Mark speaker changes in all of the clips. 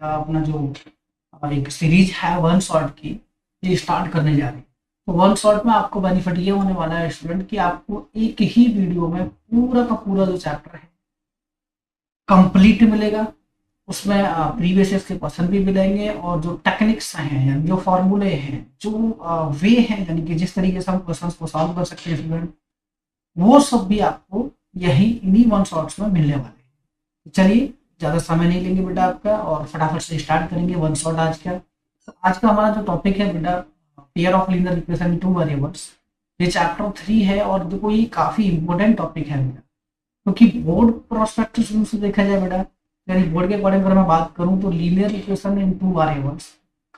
Speaker 1: अपना जो एक सीरीज है वन शॉट की, ये स्टार्ट करने जा रही है। तो वन शॉट में आपको बेनिफिट ये होने वाला है स्टूडेंट कि आपको एक ही वीडियो में पूरा का पूरा जो चैप्टर है कंप्लीट मिलेगा। उसमें प्रीवियस ईयर के क्वेश्चन भी मिलेंगे और जो टेक्निक्स हैं यानी जो फॉर्मूले हैं, जो वे हैं, यानी कि जिस तरीके से हम क्वेश्चन को सॉल्व कर सकते हैं स्टूडेंट, वो सब भी आपको यही इन्हीं वन शॉट्स में मिलने वाले हैं। चलिए ज़्यादा समय नहीं लेंगे बेटा आपका और फटाफट से स्टार्ट करेंगे वन शॉट आज का। तो आज का हमारा जो टॉपिक है बेटा, pair of linear equation in two variables, ये चैप्टर 3 है और देखो ये काफ़ी इंपॉर्टेंट टॉपिक है बेटा, क्योंकि बोर्ड प्रोस्पेक्टिव से देखा जाए बेटा, यानी बोर्ड के अकॉर्डिंग अगर मैं बात करूं तो linear equation in two variables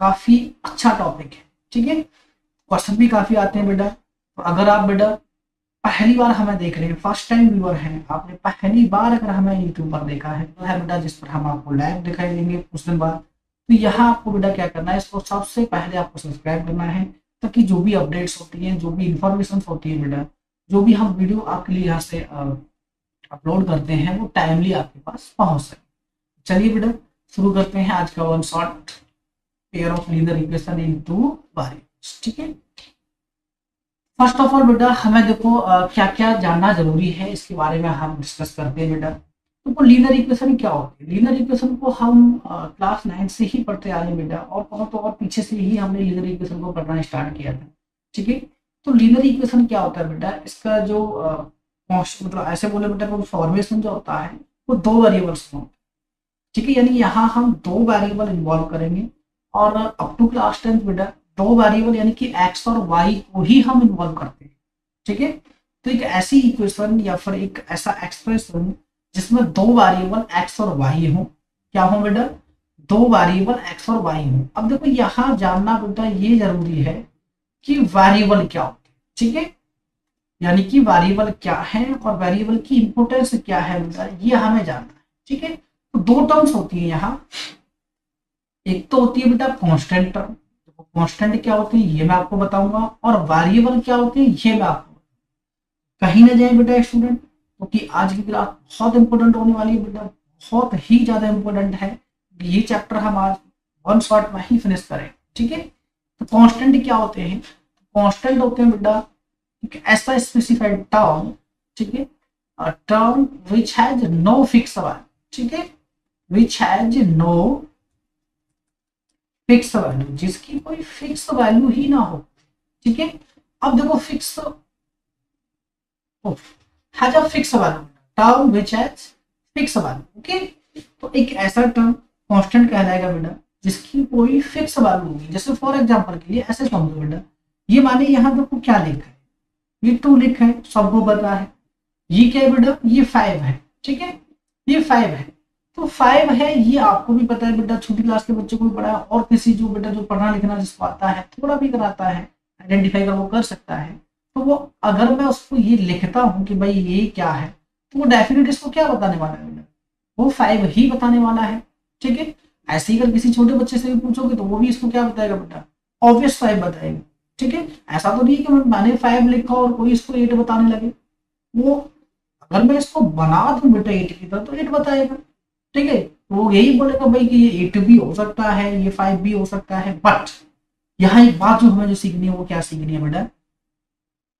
Speaker 1: काफ़ी अच्छा टॉपिक है। ठीक है, क्वेश्चन भी काफ़ी आते हैं बेटा। तो अगर आप बेटा पहली बार हमें देख रहे हैं, फर्स्ट टाइम व्यूअर हैं, आपने पहली बार अगर हमें यूट्यूब पर देखा है तो है बेटा, जिस पर हम आपको लाइव दिखाई देंगे कुछ दिन बाद, तो यहाँ आपको बेटा क्या करना है, इसको सबसे पहले आपको सब्सक्राइब करना है, ताकि जो भी अपडेट्स होती हैं, जो भी इंफॉर्मेशन होती है बेटा, जो भी हम वीडियो आपके लिए यहाँ से अपलोड करते हैं, वो टाइमली आपके पास पहुँच सके। चलिए बेटा शुरू करते हैं आज का one shot, pair of linear equation in two variables. ठीक है, फर्स्ट ऑफ ऑल बेटा हमें देखो क्या क्या जानना जरूरी है, इसके बारे में हम डिस्कस करते हैं बेटा। तो लीनियर इक्वेशन क्या होती है? लीनियर इक्वेशन को हम क्लास 9 से ही पढ़ते आ रहे हैं बेटा, और कहो तो और पीछे से ही हमने लीनियर इक्वेशन को पढ़ना स्टार्ट किया था। ठीक है, तो लीनियर इक्वेशन क्या होता है बेटा, इसका जो मतलब ऐसे बोले बेटा, फॉर्मेशन जो होता है वो दो वेरिएबल्स में होता है। ठीक है, यानी यहाँ हम दो वेरिएबल इन्वॉल्व करेंगे, और अप टू क्लास 10 बेटा दो वेरिएबल यानी कि एक्स और वाई को ही हम इन्वॉल्व करते हैं। ठीक है, तो एक ऐसी इक्वेशन या फिर एक ऐसा एक्सप्रेशन जिसमें दो वेरिएबल एक्स और वाई हो, क्या हो बेटा, दो वेरिएबल एक्स और वाई हो। अब देखो यहाँ जानना बेटा ये जरूरी है कि वेरिएबल क्या होते हैं। ठीक है, यानी कि वेरिएबल क्या है और वेरिएबल की इंपोर्टेंस क्या है बेटा, ये हमें जानना है। ठीक है, तो दो टर्म्स होती है यहाँ, एक तो होती है बेटा कांस्टेंट टर्म, कांस्टेंट क्या होती है ये मैं आपको बताऊंगा, और वेरिएबल क्या होती है ये मैं आपको, कहीं ना जाए बेटा स्टूडेंट, क्योंकि आज की क्लास बहुत इंपॉर्टेंट होने वाली है बेटा, बहुत ही ज्यादा इंपॉर्टेंट है। ये चैप्टर हम आज वन शॉट में ही फिनिश करें। ठीक है, तो कांस्टेंट क्या होते हैं? कांस्टेंट होते हैं बेटा एक ऐसा स्पेसिफाइड टर्म, ठीक है, a term which has no fixed value, ठीक है, which has no fixed value, जिसकी कोई फिक्स वैल्यू ही ना हो। ठीक है, अब देखो fix has a fix value, term which has fix value. Okay, तो एक ऐसा टर्म कांस्टेंट कहलाएगा बेटा जिसकी कोई फिक्स वैल्यू होगी। जैसे फॉर एग्जांपल के लिए ऐसे समझो बेटा, ये माने यहाँ देखो क्या लिखा है, ये 2 लिखा है, सबको पता है। ये क्या है बेटा, ये 5 है। ठीक है, ये 5 है, तो 5 है, ये आपको भी पता है बेटा, छोटी क्लास के बच्चों को भी पढ़ा है, और किसी जो बेटा जो पढ़ना लिखना जिसको आता है, थोड़ा भी कराता है, आइडेंटिफाई कर वो कर सकता है। तो वो अगर मैं उसको ये लिखता हूँ कि भाई ये क्या है, तो वो डेफिनेटली इसको क्या बताने वाला है बेटा, वो 5 ही बताने वाला है। ठीक है, ऐसे ही अगर किसी छोटे बच्चे से भी पूछोगे तो वो भी इसको क्या बताएगा बेटा, ऑब्वियस 5 बताएगा। ठीक है, ऐसा तो नहीं कि मैंने 5 लिखा और कोई इसको 8 बताने लगे, वो अगर मैं इसको बना दूं बेटा 8 की तरह तो 8 बताएगा। ठीक है, तो वो यही बोलेगा भाई कि ये 8 भी हो सकता है, ये 5 भी हो सकता है। बट यहाँ एक बात जो हमें जो सीखनी है वो क्या सीखनी है बेटा,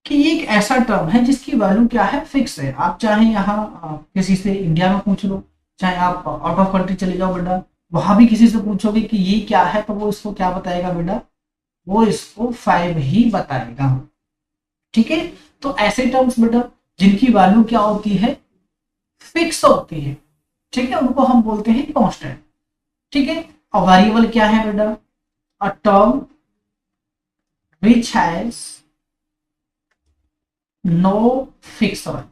Speaker 1: कि ये एक ऐसा टर्म है जिसकी वैल्यू क्या है, फिक्स है। आप चाहे यहाँ किसी से इंडिया में पूछ लो, चाहे आप आउट ऑफ कंट्री चले जाओ बेटा, वहां भी किसी से पूछोगे कि ये क्या है, तो वो इसको क्या बताएगा बेटा, वो इसको 5 ही बताएगा। ठीक है, तो ऐसे टर्म्स बेटा जिनकी वैल्यू क्या होती है, फिक्स होती है। ठीक है, उनको हम बोलते हैं कांस्टेंट। ठीक है, और वेरिएबल क्या है बेटा, a term which has no fix value.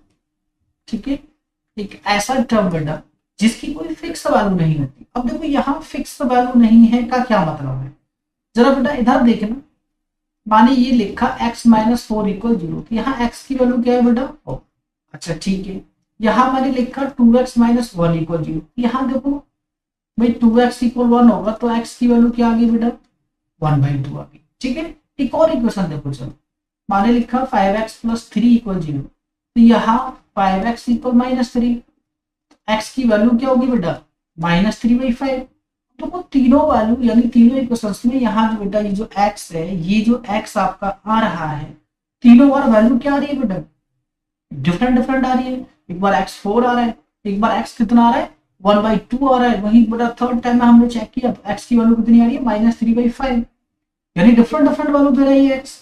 Speaker 1: ठीक है, एक ऐसा टर्म बेटा जिसकी कोई फिक्स वैल्यू नहीं होती। अब देखो यहाँ फिक्स वैल्यू नहीं है का क्या मतलब है, जरा बेटा इधर देखना, माने ये लिखा x माइनस 4 इक्वल 0, तो यहाँ x की वैल्यू क्या है बेटा, ओ अच्छा ठीक है। यहाँ मैंने लिखा 2x माइनस 1 इक्वल 0, यहाँ देखो भाई 2x इक्वल 1 होगा तो x की वैल्यू क्या आ गई बेटा, 1/2 आ गई। ठीक है, एक और इक्वेशन देखो, चलो माने लिखा 5x प्लस 3 इक्वल 0, तो यहाँ 5x इक्वल माइनस 3, x की वैल्यू क्या होगी बेटा, -3/5। तो तीनों वैल्यू यानी तीनों इक्वेशंस में यहाँ जो बेटा ये जो x है, ये जो x आपका आ रहा है, तीनों बार वैल्यू क्या आ रही है बेटा, डिफरेंट डिफरेंट आ रही है। एक बार x4 आ रहा है, एक बार x कितना आ रहा है 1/2 आ रहा है, वही बेटा थर्ड टाइम में हमने चेक किया तो x की वैल्यू कितनी आ रही है -3/5, यानी डिफरेंट डिफरेंट वैल्यू दे रही है x।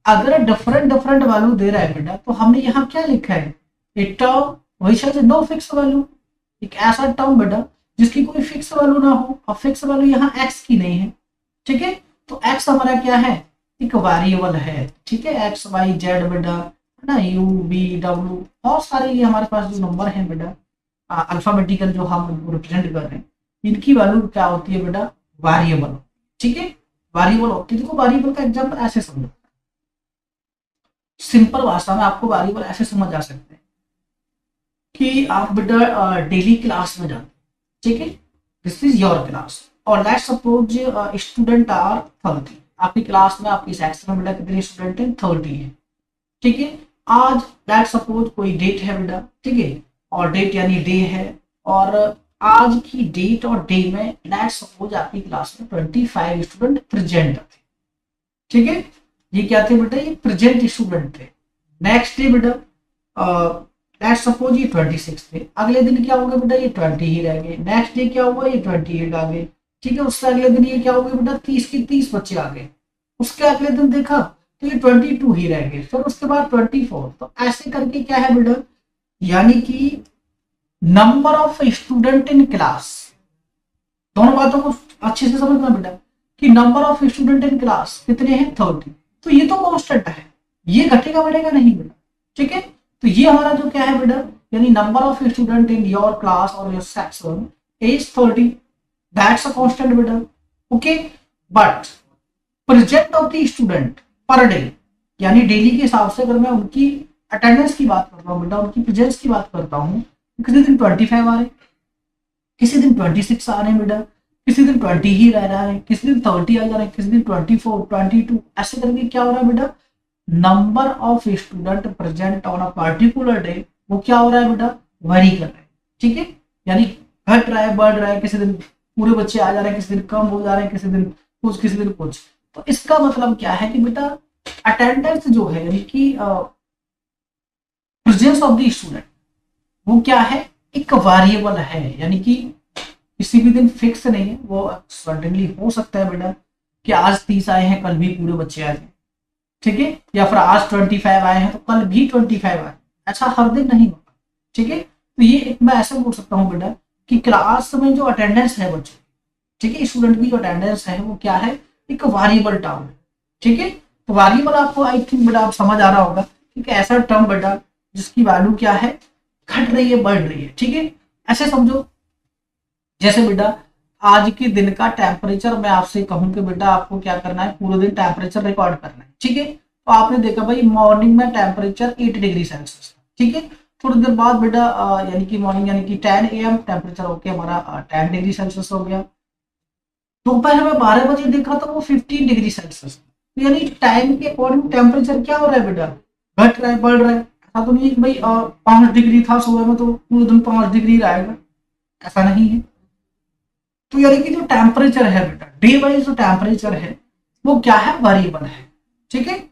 Speaker 1: अगर डिफरेंट डिफरेंट वैल्यू दे रहा है बेटा तो हमने यहाँ क्या लिखा है, एक टर्म वही नो फिक्स वैल्यू, एक ऐसा टर्म बेटा जिसकी कोई फिक्स वैल्यू ना हो, और फिक्स वैल्यू यहाँ x की नहीं है, ठीक है। तो x हमारा क्या है, एक वेरिएबल है, ठीक है, x y z बेटा है ना, u v w बहुत सारे ये हमारे पास जो नंबर है बेटा अल्फाबेटिकल जो हम रिप्रेजेंट कर रहे हैं, इनकी वैल्यू क्या होती है बेटा, वेरिएबल, ठीक है, वेरिएबल होती है। देखो वेरिएबल का एग्जांपल ऐसे समझो, सिंपल भाषा में आपको वेरिएबल ऐसे समझ आ सकते हैं कि आप बेटा डेली क्लास में जाते, ठीक है, दिस इज योर क्लास, और लेट्स सपोज स्टूडेंट आर 30, आपकी क्लास में आपकी सेक्शन में बेटा कितने स्टूडेंट हैं, 30 है, ठीक है। आज लेट्स सपोज कोई डेट है बेटा, ठीक है, और डेट यानी डे है, और आज की डेट और डे में लेट्स सपोज आपकी क्लास में 25 स्टूडेंट प्रेजेंट थे, ठीक है, ये क्या थे बेटा, ये प्रेजेंट स्टूडेंट थे। नेक्स्ट डे बेटा लेट्स सपोज ये 26 थे, अगले दिन क्या होगा बेटा, ये 20 ही रह गए, नेक्स्ट डे क्या हुआ, ये 28 आ गए, ठीक है, उससे अगले दिन ये क्या हो गया बेटा, 30 के 30 बच्चे आ गए, उसके अगले दिन देखा तो ये 22 ही रह गए, फिर उसके बाद 24, तो ऐसे करके क्या है बेटा, यानी कि number of student in class, दोनों बातों को अच्छे से समझना बेटा, कि number of student in class कितने हैं, 30, तो ये तो कांस्टेंट है, ये घटेगा बढ़ेगा नहीं बेटा, ठीक है। तो ये हमारा जो क्या है बेटा, यानी number of student in your class और your section is 30, that's a constant बेटा, okay. But present of the student per day, यानी डेली के हिसाब से अगर मैं उनकी अटेंडेंस की बात करता हूँ बेटा, उनकी प्रेजेंस की बात करता हूँ, तो किसी दिन 25 आ रहे, किसी दिन 26 आ रहे हैं बेटा, किसी दिन 20 ही रह रहा है, किसी दिन 30 आ जा रहे हैं, किसी दिन 24 22, ऐसे करके क्या हो रहा है बेटा, number of student present on a particular day वो क्या हो रहा है बेटा, वेरी कर रहा है, ठीक है, यानी घट रहा है बढ़ रहा है, किसी दिन पूरे बच्चे आ जा रहे हैं, किसी दिन कम हो जा रहे हैं, किसी दिन कुछ किसी दिन कुछ। तो इसका मतलब क्या है कि बेटा अटेंडेंस जो है यानी कि प्रेजेंस ऑफ द स्टूडेंट वो क्या है, एक वेरिएबल है, यानी कि किसी भी दिन फिक्स नहीं है, वो सर्टेनली हो सकता है बेटा कि आज 30 आए हैं कल भी पूरे बच्चे आए थे, ठीक है, या फिर आज 25 आए हैं तो कल भी 25 आए, ऐसा हर दिन नहीं होता, ठीक है। तो ये एक मैं ऐसा बोल सकता हूँ बेटा कि क्लास में जो अटेंडेंस है बच्चों, ठीक है, स्टूडेंट की जो अटेंडेंस है वो क्या है, एक वेरिएबल टर्म है, ठीक है। तो वेरिएबल आपको आई थिंक बेटा आप समझ आ रहा होगा, ठीक है, ऐसा टर्म बेटा जिसकी वैल्यू क्या है, घट रही है बढ़ रही है, ठीक है। ऐसे समझो जैसे बेटा आज के दिन का टेम्परेचर मैं आपसे कहूं कि बेटा आपको क्या करना है, पूरे दिन टेम्परेचर रिकॉर्ड करना है, ठीक है। तो आपने देखा भाई मॉर्निंग में टेम्परेचर 8 डिग्री सेल्सियस, ठीक है, थोड़ी देर बाद बेटा यानी कि मॉर्निंग यानी कि 10 AM टेम्परेचर होके हमारा 10 डिग्री सेल्सियस हो गया, दोपहर में 12 बजे देखा तो वो 15 डिग्री सेल्सियस, तो यानी टाइम के अकॉर्डिंग टेम्परेचर क्या हो रहा है बेटा, घट रहा है बढ़ रहा है, ऐसा तो नहीं है कि भाई 5 डिग्री था सुबह में तो पूरे दिन 5 डिग्री रहेगा, ऐसा नहीं है। तो यानी कि जो टेम्परेचर है बेटा डे वाइज जो टेम्परेचर है वो क्या है, वेरिएबल है, ठीक है।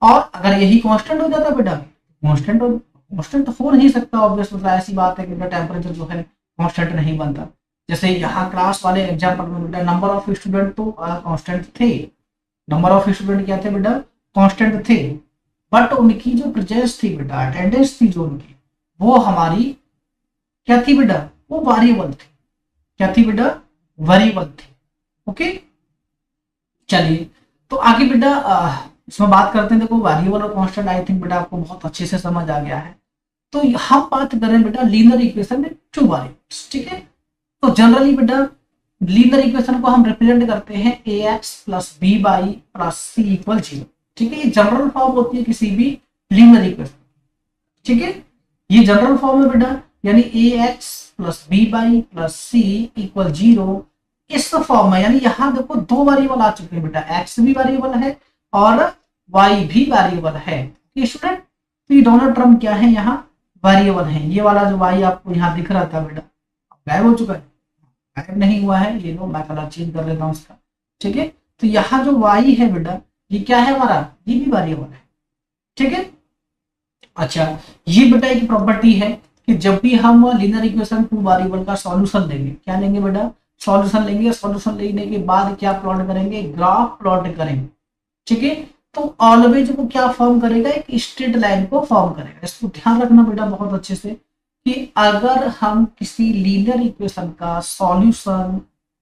Speaker 1: और अगर यही कांस्टेंट हो जाता बेटा, कांस्टेंट तो हो नहीं सकता, ऑब्वियस मतलब ऐसी बात है कि बेटा टेम्परेचर जो है कांस्टेंट नहीं बनता। जैसे यहाँ क्लास वाले एग्जाम्पल में बेटा नंबर ऑफ स्टूडेंट तो कांस्टेंट थे, नंबर ऑफ स्टूडेंट क्या थे बेटा, कांस्टेंट थे, बट उनकी जो प्रेजेंस थी बेटा, अटेंडेंस थी जो उनकी, वो हमारी क्या थी बेटा, वो वेरिएबल थी, क्या थी बेटा, वेरिएबल थी, ओके। चलिए तो आगे बेटा इसमें बात करते हैं, देखो वेरिएबल और कांस्टेंट आई थिंक बेटा आपको बहुत अच्छे से समझ आ गया है। तो हम बात करें बेटा लीनियर इक्वेशन में टू वेरिएबल्स, ठीक है। तो जनरली बेटा लीनियर इक्वेशन को हम रिप्रेजेंट करते हैं ax + b/c = 0, ठीक है, ये जनरल फॉर्म होती है किसी भी लीनियर इक्वेशन, ठीक है, ये जनरल फॉर्म है बेटा, यानी ax + b/c = 0 इस फॉर्म में, यानी यहाँ देखो दो वेरिएबल आ चुके हैं बेटा, x भी वेरिएबल है और y भी वेरिएबल है, ये स्टूडेंट, तो ये दोनों टर्म क्या है, यहाँ वेरिएबल है। ये वाला जो y आपको यहाँ दिख रहा था बेटा गायब हो चुका है, ऐड नहीं हुआ है, ये लो मैं कलर चेंज कर लेता हूँ इसका, ठीक है। तो यहाँ जो y है बेटा ये क्या है हमारा, ये भी वेरिएबल है, ठीक है। अच्छा, ये बेटा एक प्रॉपर्टी है कि जब भी हम लीनियर इक्वेशन टू वेरिएबल का सॉल्यूशन लेंगे, क्या लेंगे बेटा, सॉल्यूशन लेंगे, सॉल्यूशन लेने के बाद क्या प्लॉट करेंगे, ग्राफ प्लॉट करेंगे, ठीक है। तो ऑलवेज वो क्या फॉर्म करेगा, एक स्ट्रेट लाइन को फॉर्म करेगा। इसको ध्यान रखना बेटा बहुत अच्छे से कि अगर हम किसी लीनियर इक्वेशन का सॉल्यूशन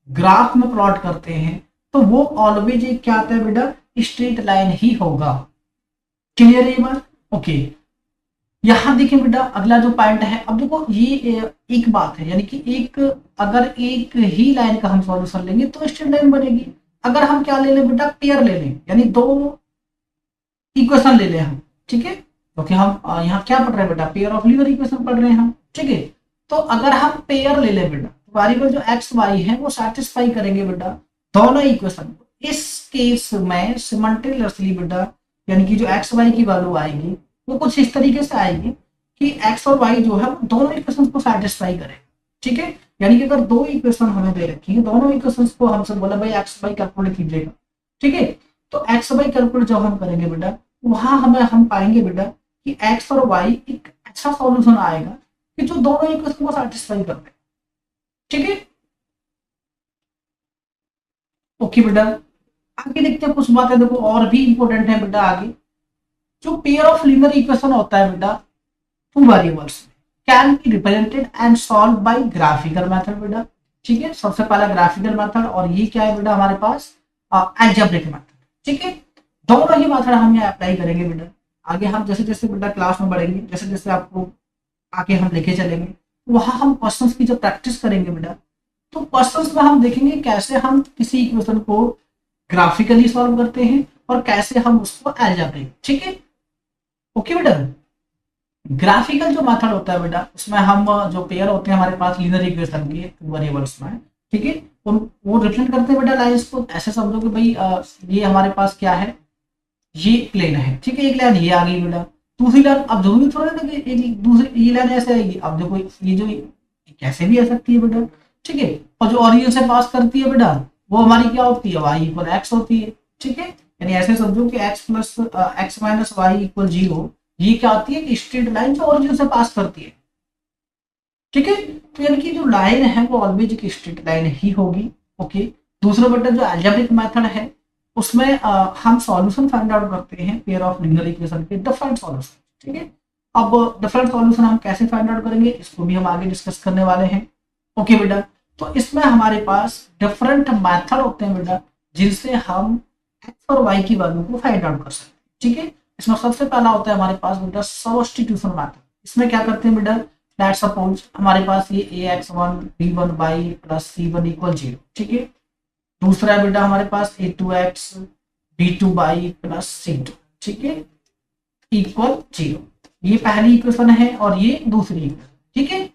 Speaker 1: ग्राफ में प्लॉट करते हैं तो वो ऑलवेज एक क्या आता है बेटा, स्ट्रेट लाइन ही होगा। क्लियर है ये बात, ओके। यहाँ देखिए बेटा अगला जो पॉइंट है, अब देखो ये एक बात है, यानी कि एक अगर एक ही लाइन का हम सॉल्यूशन लेंगे तो स्ट्रेट लाइन बनेगी। अगर हम क्या ले लें बेटा, पेयर ले लें, यानी दो इक्वेशन ले लें हम, ठीक है, क्योंकि हम यहाँ क्या पढ़ रहे हैं बेटा, पेयर ऑफ लीनियर इक्वेशन पढ़ रहे हैं हम, ठीक है। तो अगर हम पेयर ले लें बेटा, वेरिएबल जो एक्स वाई है वो सेटिस्फाई करेंगे बेटा दोनों इक्वेशन को। इस केस में सिमल्टेनियसली बेटा, यानी कि जो एक्स वाई की वैल्यू आएगी वो कुछ इस तरीके से आएगी कि एक्स और वाई जो है वो दोनों इक्वेशन को सेटिस्फाई करेगा, ठीक है। यानी कि अगर दो इक्वेशन हमें दे रखी है, दोनों इक्वेशन को हमसे बोला भाई एक्स वाई कैलकुलेट कीजिएगा, ठीक है। तो एक्स वाई कैलकुलेट जब हम करेंगे बेटा, वहां हम पाएंगे बेटा कि एक्स और वाई एक अच्छा सॉल्यूशन आएगा कि जो दोनों इक्वेशन को सेटिस्फाई करते हैं, ठीक है। ओके बेटा, आगे देखते हैं कुछ बातें, देखो और भी इंपॉर्टेंट है बेटा आगे। जो पेयर ऑफ लीनियर इक्वेशन होता है बेटा two variables can be represented and solve by graphical method बेटा, ठीक है। सबसे पहला ग्राफिकल मेथड, और ये क्या है बेटा हमारे पास, अलजेब्रिक मेथड, ठीक है। दोनों ही मेथड हम यहाँ अप्लाई करेंगे बेटा। आगे हम जैसे जैसे बेटा क्लास में बढ़ेंगे, जैसे जैसे आपको आगे हम लेके चलेंगे, वहां हम क्वेश्चंस की जब प्रैक्टिस करेंगे बेटा, तो क्वेश्चंस में हम देखेंगे कैसे हम किसी इक्वेशन को ग्राफिकली सॉल्व करते हैं और कैसे हम उसको अलजेब्रिक, ठीक है। ओके बेटा, ग्राफिकल जो मेथड होता है बेटा उसमें हम जो पेयर होते हैं हमारे पास लीनियर इक्वेशन के वेरिएबल्स में, ठीक है, वो रिप्रेजेंट करते हैं बेटा लाइंस को। ऐसे समझो कि भाई ये हमारे पास क्या है, ये प्लेन है, ठीक है, एक लाइन ये आ गई बेटा, दूसरी लाइन अब जरूरी थोड़ा ना कि एक दूसरी ये लाइन ऐसे आएगी। अब देखो ये जो कैसे भी आ सकती है बेटा, ठीक है। और जो ओरिजिन से पास करती है बेटा वो हमारी क्या होती है, वाई इक्वल एक्स होती है, ठीक है। यानी ऐसे समझो कि x plus x minus y equal 0, ये क्या होती है कि स्ट्रेट लाइन जो ओरिजिन से पास करती है, ठीक है। तो यानी कि जो लाइन है वो ऑलवेज एक स्ट्रेट लाइन ही होगी, ओके। दूसरा बेटा जो अलजेब्रिक मेथड है उसमें हम सॉल्यूशन फाइंड आउट करते हैं पेयर ऑफ लीनियर इक्वेशन के डिफरेंट सॉल्यूशन, ठीक है। अब डिफरेंट सॉल्यूशन हम कैसे फाइंड आउट करेंगे इसको भी हम आगे डिस्कस करने वाले हैं, ओके बेटा। तो इसमें हमारे पास डिफरेंट मेथड होते हैं बेटा जिनसे हम एक्स और वाई की वैल्यू को फाइंड आउट कर सकते हैं, ठीक है। इसमें सबसे पहला होता है हमारे पास बेटा सब्स्टिट्यूशन मेथड। इसमें क्या करते हैं बेटा, लेट्स सपोज हमारे पास ये ax1 b1 by plus c1 equal 0, ठीक है। दूसरा है बेटा हमारे पास a2x b2 by plus c2, ठीक है, इक्वल 0। ये पहली इक्वेशन है और ये दूसरी इक्वेशन, ठीक है।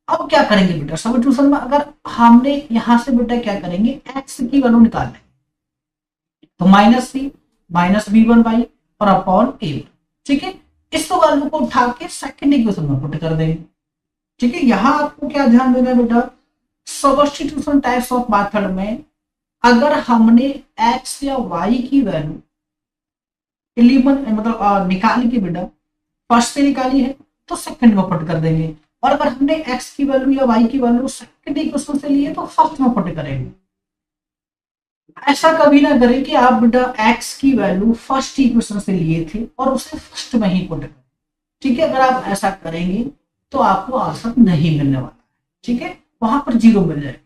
Speaker 1: अब क्या करेंगे बेटा सब्स्टिट्यूशन में, अगर हमने यहां से बेटा क्या करेंगे x की वैल्यू निकालना है तो minus c minus b1 by और अपॉन a, ठीक है। इस वैल्यू को उठा के सेकंड इक्वेशन में पुट कर देंगे, ठीक है। यहां आपको क्या ध्यान देना है बेटा, सब्स्टिट्यूशन टाइप्स ऑफ मेथड में अगर हमने x या y की वैल्यू एलिमेंट मतलब निकाली के बेटा फर्स्ट से निकाली है तो सेकंड में पुट कर देंगे, और अगर हमने x की वैल्यू या y की वैल्यू सेकंड इक्वेशन से ली है तो फर्स्ट में पुट करेंगे। ऐसा कभी ना करें कि आप बेटा x की वैल्यू फर्स्ट इक्वेशन से लिए थे और उसे फर्स्ट में ही पुट करें, ठीक है। अगर आप ऐसा करेंगे तो आपको आंसर नहीं मिलने वाला, ठीक है, वहां पर 0 मिल जाएगा,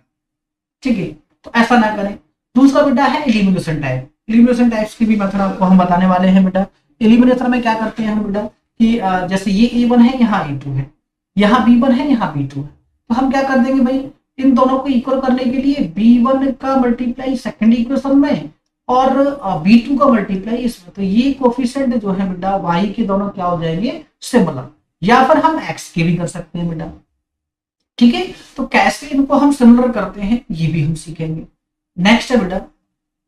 Speaker 1: ठीक है। तो ऐसा ना करें। दूसरा बेटा है एलिमिनेशन टाइप। एलिमिनेशन टाइप्स की भी मेथड आपको हम बताने वाले हैं बेटा। एलिमिनेशन में क्या करते हैं हम बेटा कि जैसे ये a1 है यहाँ a2 है, यहाँ b1 है यहाँ b2 है, तो हम क्या कर देंगे भाई इन दोनों को इक्वल करने के लिए b1 का मल्टीप्लाई सेकंड इक्वेशन में और b2 का मल्टीप्लाई इसमें, तो ये कोफिशिएंट जो है बेटा y के दोनों क्या हो जाएंगे सिमिलर, या फिर हम x के भी कर सकते हैं बेटा, ठीक है। तो कैसे इनको हम सिमिलर करते हैं ये भी हम सीखेंगे। नेक्स्ट है बेटा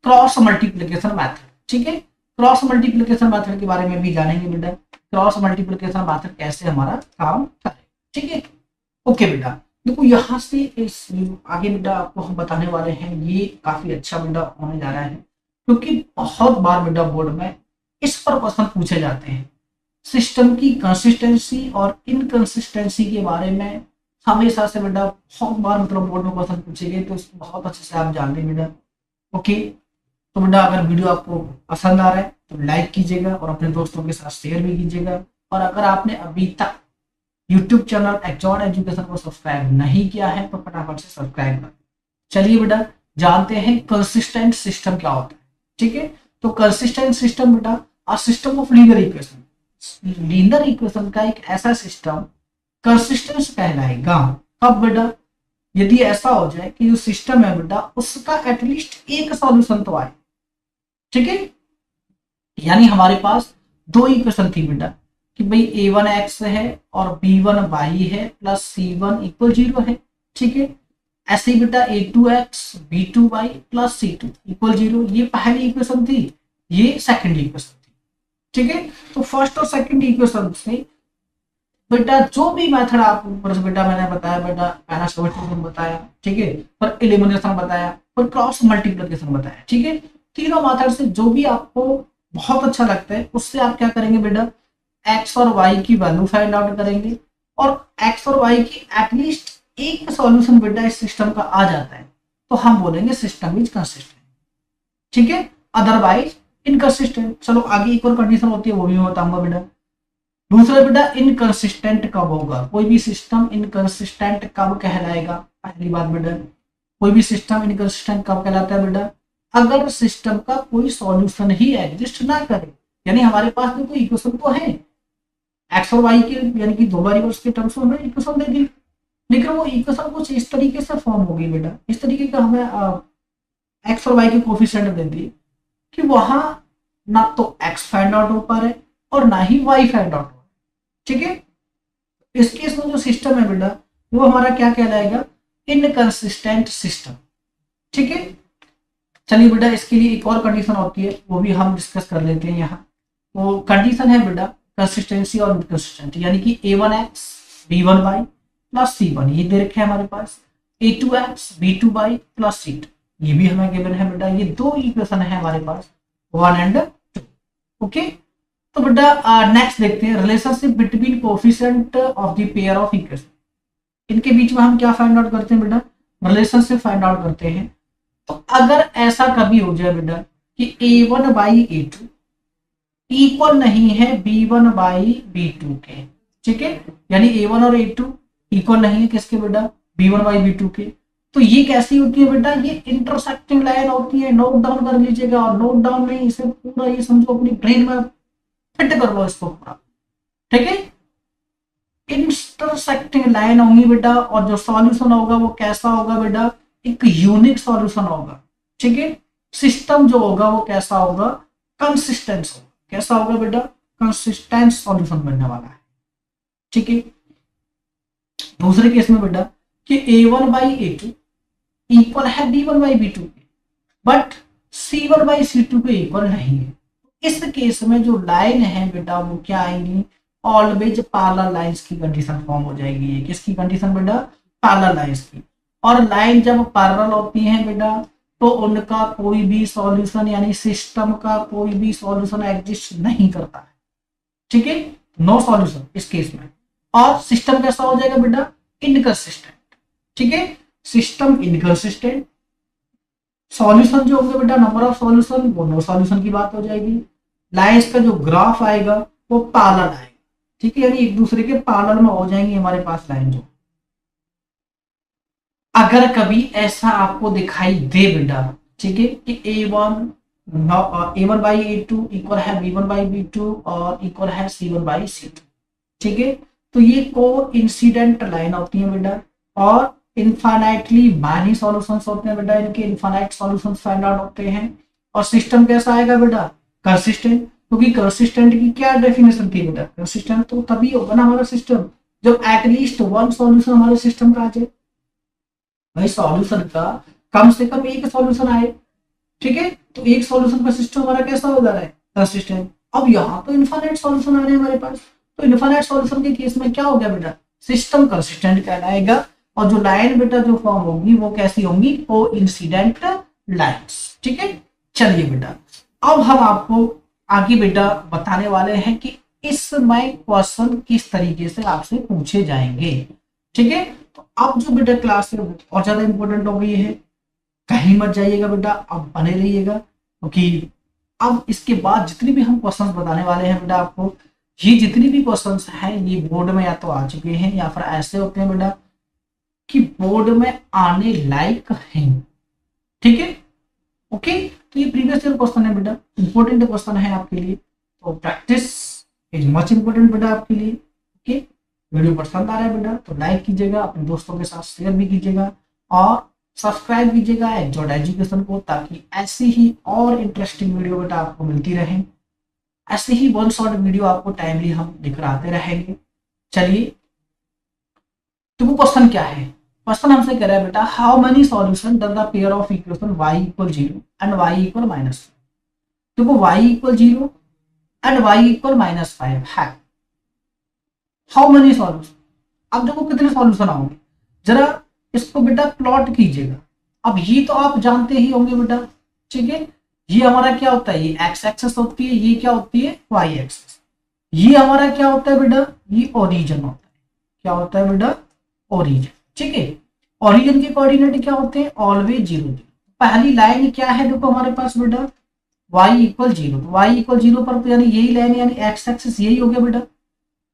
Speaker 1: क्रॉस मल्टीप्लिकेशन मेथड, ठीक है। क्रॉस मल्टीप्लिकेशन मेथड के बारे में भी जानेंगे बेटा, क्रॉस मल्टीप्लिकेशन मेथड कैसे हमारा काम करे, ठीक है, ओके बेटा। देखो यहाँ से इस आगे बेटा आपको हम बताने वाले हैं, ये काफी अच्छा बेटा होने जा रहा है, क्योंकि बहुत बार बेटा बोर्ड में इस पर क्वेश्चन पूछे जाते हैं। सिस्टम की कंसिस्टेंसी और इनकंसिस्टेंसी के बारे में हमेशा से बेटा बहुत बार मतलब बोर्ड में क्वेश्चन पूछे गए, तो इसको बहुत अच्छे से आप जान लें बेटा। ओके, तो बेटा अगर वीडियो आपको पसंद आ रहा है तो लाइक कीजिएगा और अपने दोस्तों के साथ शेयर भी कीजिएगा। और अगर आपने अभी तक यूट्यूब चैनल एक्सॉन एजुकेशन को सब्सक्राइब नहीं किया है तो फटाफट से सब्सक्राइब कर। चलिए बेटा जानते हैं कंसिस्टेंट सिस्टम क्या होता है। ठीक है, तो कंसिस्टेंट सिस्टम बेटा a system of linear equation, linear equation का एक ऐसा सिस्टम कंसिस्टेंस कहलाएगा। कब बेटा, यदि ऐसा हो जाए कि जो सिस्टम है बेटा उसका एटलीस्ट एक सॉल्यूशन तो आए। ठीक है, यानी हमारे पास दो इक्वेशन थी बेटा कि भाई a1x है और b1y है प्लस c1 इक्वल 0 है। ठीक है, ऐसे ही बेटा a2x b2y plus c2 equal 0, ये पहली इक्वेशन थी, ये सेकंड इक्वेशन थी। ठीक है, तो फर्स्ट और सेकंड इक्वेशन से बेटा जो भी मेथड आप ऊपर से बेटा मैंने बताया बेटा, पहला सब्स्टिट्यूशन बताया, ठीक है, पर एलिमिनेशन बताया, पर क्रॉस मल्टीप्लिकेशन बताया। ठीक है, तीनों मेथड से जो भी आपको बहुत अच्छा लगता है उससे आप क्या करेंगे बेटा, एक्स और वाई की वैल्यू फाइंड आउट करेंगे और एक्स और वाई की एटलीस्ट एक सॉल्यूशन बेटा इस सिस्टम का आ जाता है तो हम बोलेंगे सिस्टम इज कंसिस्टेंट। ठीक है, अदरवाइज इनकंसिस्टेंट। चलो आगे एक और कंडीशन होती है वो भी मैं बताऊंगा बेटा। दूसरा बेटा इनकंसिस्टेंट कब होगा, कोई भी सिस्टम इनकंसिस्टेंट कब कहलाएगा। पहली बात बेटा, कोई भी सिस्टम इनकंसिस्टेंट कब कहलाता है बेटा, अगर सिस्टम का कोई सॉल्यूशन ही एग्जिस्ट ना करे। यानी हमारे पास में कोई इक्वेशन तो है, एक्स और वाई के यानी कि दो वेरिएबल्स के टर्म्स में इक्वेशन दे दी, लेकिन वो इक्वेशन कुछ इस तरीके से फॉर्म होगी बेटा, इस तरीके का हमें एक्स और वाई के कोफिशिएंट दे दिए कि वहां ना तो एक्स फाइंड आउट हो पा रहे और ना ही वाई फाइंड आउट हो। ठीक है, इस केस में जो सिस्टम है बेटा वो हमारा क्या कहलाएगा, इनकंसिस्टेंट सिस्टम। ठीक है, चलिए बेटा इसके लिए एक और कंडीशन होती है वो भी हम डिस्कस कर लेते हैं यहाँ। वो कंडीशन है बेटा कंसिस्टेंसी और इनकंसिस्टेंट, यानी कि a1x b1y प्लस c1 ये दे रखे हैं हमारे पास, a2x b2y प्लस c2 ये भी हमें गिवन है बेटा। ये दो इक्वेशन है हमारे पास 1 एंड 2। ओके, तो बेटा नेक्स्ट देखते हैं relationship between coefficient of the pair of equation. इनके बीच में हम क्या फाइंड आउट करते हैं बेटा, रिलेशनशिप फाइंड आउट करते हैं। तो अगर ऐसा कभी हो जाए बेटा कि a1 बाई a2 इक्वल नहीं है b1 बाई b2 के, ठीक है, यानी a1 और a2 इक्वल नहीं है किसके बेटा, b1 बाई b2 के, तो ये कैसी होती है बेटा, ये इंटरसेक्टिंग लाइन होती है। नोट डाउन कर लीजिएगा, और नोट डाउन में इसे पूरा ये समझो अपनी ब्रेन में फिट कर लो इसको पूरा। ठीक है, इंटरसेक्टिंग लाइन होंगी बेटा और जो सॉल्यूशन होगा वो कैसा होगा बेटा, एक यूनिक सॉल्यूशन होगा। ठीक है, सिस्टम जो होगा वो कैसा होगा, कंसिस्टेंट होगा। कैसा होगा बेटा, कंसिस्टेंट सॉल्यूशन बनने वाला है। ठीक है, दूसरे केस में बेटा कि a1 बाई a2 इक्वल है b1 बाई b2 के, बट c1 बाई c2 के इक्वल नहीं है। इस केस में जो लाइन है बेटा वो क्या आएंगी, ऑलवेज पैरेलल लाइंस की कंडीशन फॉर्म हो जाएगी। ये किसकी कंडीशन बेटा, पैरेलल लाइंस की। और लाइन जब पैरेलल होती है बेटा तो उनका कोई भी सॉल्यूशन यानी सिस्टम का कोई भी सॉल्यूशन एग्जिस्ट नहीं करता है। ठीक है, नो सॉल्यूशन इस केस में। और सिस्टम कैसा हो जाएगा बेटा, इनकंसिस्टेंट। ठीक है, सिस्टम इनकंसिस्टेंट, सॉल्यूशन जो होंगे बेटा नंबर ऑफ सॉल्यूशन वो नो सॉल्यूशन की बात हो जाएगी। लाइंस का जो ग्राफ आएगा वो पैरेलल आएगा। ठीक है, यानी एक दूसरे के पैरेलल में हो जाएंगे हमारे पास लाइन। जो अगर कभी ऐसा आपको दिखाई दे बेटा, ठीक है, कि a1 बाई a2 इक्वल है b1 बाई b2 और इक्वल है c1 बाई c2, ठीक है, तो ये को इंसिडेंट लाइन होती है बेटा और इनफाइनाइटली मैनी सॉल्यूशंस होते हैं बेटा, इनके इनफाइनाइट सॉल्यूशंस फाइंड आउट होते हैं। और सिस्टम कैसा आएगा बेटा, कंसिस्टेंट। क्योंकि कंसिस्टेंट की क्या डेफिनेशन थी बेटा, कंसिस्टेंट तो तभी होगा ना हमारा सिस्टम जब एटलीस्ट वन सॉल्यूशन हमारे सिस्टम का आ जाए। भाई सॉल्यूशन का कम से कम एक सॉल्यूशन आए। ठीक है, तो एक सॉल्यूशन का सिस्टम हमारा कैसा हो जा रहा है, कंसिस्टेंट। अब यहाँ तो इनफाइनाइट सॉल्यूशन आ रहे हैं हमारे पास, तो इनफाइनाइट सॉल्यूशन के केस में क्या हो गया बेटा, सिस्टम कंसिस्टेंट कहलाएगा और जो लाइन बेटा जो फॉर्म होगी वो कैसी होंगी, को इंसिडेंट लाइन्स। ठीक है, चलिए बेटा अब हम आपको आगे बेटा बताने वाले हैं कि इसमें क्वेश्चन किस तरीके से आपसे पूछे जाएंगे। ठीक है, तो अब जो बेटा क्लास है और ज्यादा इंपॉर्टेंट हो गई है, कहीं मत जाइएगा बेटा, अब बने रहिएगा, क्योंकि अब इसके बाद जितनी भी हम क्वेश्चंस बताने वाले हैं बेटा आपको, ये जितनी भी क्वेश्चंस हैं ये बोर्ड में या तो आ चुके हैं या फिर ऐसे होते हैं बेटा कि बोर्ड में आने लायक हैं। ठीक है, ओके, तो ये प्रीवियस ईयर क्वेश्चन है बेटा, इंपॉर्टेंट क्वेश्चन है आपके लिए, तो प्रैक्टिस इज मच इंपॉर्टेंट बेटा आपके लिए। ओके, वीडियो पसंद आ रहा है बेटा तो लाइक कीजिएगा, अपने दोस्तों के साथ शेयर भी कीजिएगा और सब्सक्राइब कीजिएगा एक्जॉट एजुकेशन को, ताकि ऐसी ही और इंटरेस्टिंग वीडियो बेटा आपको मिलती रहे, ऐसे ही वन शॉट वीडियो आपको टाइमली हम लेकर आते रहेंगे। चलिए, तो वो क्वेश्चन क्या है, क्वेश्चन हमसे कह रहा है बेटा how many solution does the pair of equation y equal 0 and y equal -5। देखो y equal 0 and y equal -5 है, हाउ मेनी सॉल्यूशन, अब देखो कितने सॉल्यूशन आओगे, जरा इसको बेटा प्लॉट कीजिएगा। अब ये तो आप जानते ही होंगे बेटा, ठीक है, ये हमारा क्या होता है, ये एक्स एक्सेस होती है, ये क्या होती है वाई एक्सेस, ये हमारा क्या होता है बेटा, ये ओरिजिन होता है, क्या होता है बेटा ओरिजिन। ठीक है, ओरिजिन के कोऑर्डिनेट क्या होते हैं, ऑलवेज 0 0। पहली लाइन क्या है देखो हमारे पास बेटा y इक्वल 0, तो y इक्वल 0 पर तो यानी यही लाइन यानी एक्स एक्सेस यही हो गया बेटा।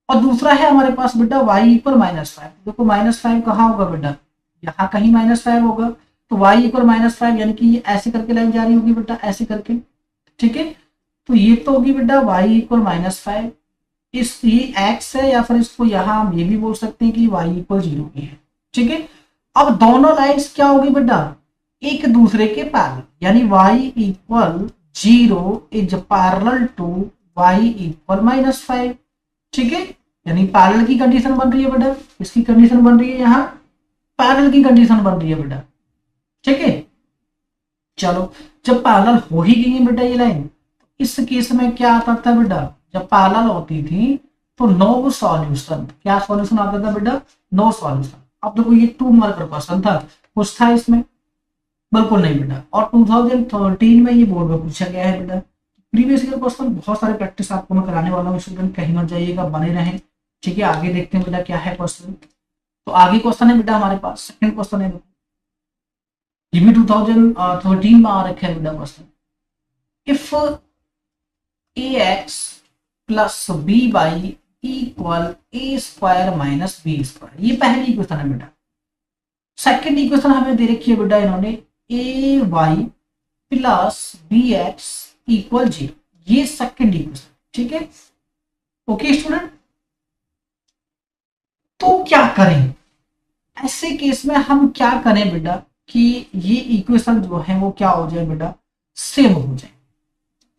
Speaker 1: और दूसरा है हमारे पास बेटा y इक्वल -5, देखो -5 कहाँ होगा बेटा, यहाँ कहीं -5 होगा, तो y इक्वल -5 यानी कि ये ऐसे करके लाइन जा रही होगी बेटा, ऐसे करके। ठीक है, तो ये तो होगी बेटा y इक्वल -5, इस ये x है या फिर इसको यहाँ हम ये भी बोल सकते हैं कि y इक्वल 0 की है। ठीक है, अब दोनों लाइंस क्या होगी बेटा, एक दूसरे के पैरेलल, यानी y equal 0 is parallel to y equal -5। ठीक है, यानी पैरेलल की कंडीशन बन रही है बेटा, इसकी कंडीशन बन रही है, यहाँ पैरेलल की कंडीशन बन रही है बेटा। ठीक है, चलो जब पैरेलल हो ही गई है बेटा ये लाइन, इस केस में क्या आता था बेटा, जब पैरेलल होती थी तो नो सॉल्यूशन, क्या सॉल्यूशन आता था बेटा, नो सॉल्यूशन। अब देखो ये 2 मार्क का क्वेश्चन था, कुछ था इसमें, बिल्कुल नहीं बेटा, और 2013 में ये बोर्ड में पूछा गया है बेटा। प्रीवियस ईयर क्वेश्चन बहुत सारे प्रैक्टिस आपको मैं कराने वाला हूँ स्टूडेंट, कहीं मत जाइएगा, बने रहें। ठीक है, आगे देखते हैं बेटा क्या है क्वेश्चन। तो आगे क्वेश्चन है बेटा हमारे पास, सेकंड क्वेश्चन है, ये भी 2013 में आ रखा है बेटा question. If ax plus by equal a square minus b square, ये पहली इक्वेशन है बेटा। सेकंड इक्वेशन हमें दे रखी है बेटा इन्होंने ay प्लस bx इक्वल 0, ये सेकंड इक्वेशन। ठीक है, ओके स्टूडेंट, तो क्या करें ऐसे केस में, हम क्या करें बेटा कि ये इक्वेशन जो है वो क्या हो जाए बेटा, सेम हो जाए।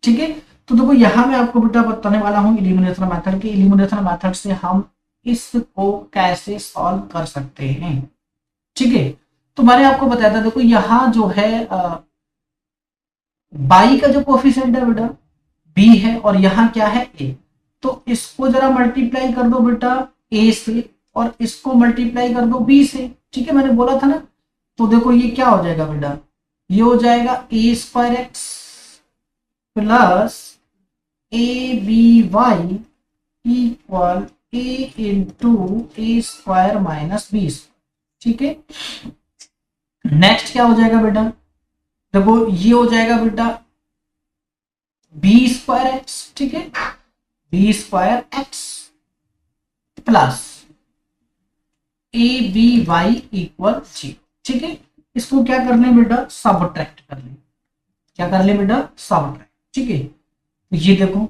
Speaker 1: ठीक है, तो देखो यहां मैं आपको बेटा बताने वाला हूं इलिमिनेशन मेथड के, इलिमिनेशन मेथड से हम इसको कैसे सॉल्व कर सकते हैं। ठीक है, तो मैंने आपको बताया था, देखो यहाँ जो है बाई का जो कोफिशिएंट है बेटा बी है और यहाँ क्या है ए, तो इसको जरा मल्टीप्लाई कर दो बेटा ए से और इसको मल्टीप्लाई कर दो बी से। ठीक है, मैंने बोला था ना, तो देखो ये क्या हो जाएगा बेटा, ये हो जाएगा a square x plus a b y equal a into a square minus b. ठीक है, नेक्स्ट क्या हो जाएगा बेटा, देखो ये हो जाएगा बेटा बी स्क्वायर एक्स। ठीक है, b square x plus a b y equal 0। ठीक है, इसको क्या कर ले बेटा, सबट्रैक्ट कर ले, क्या कर ले बेटा, सबट्रैक्ट। ठीक है, तो ये देखो,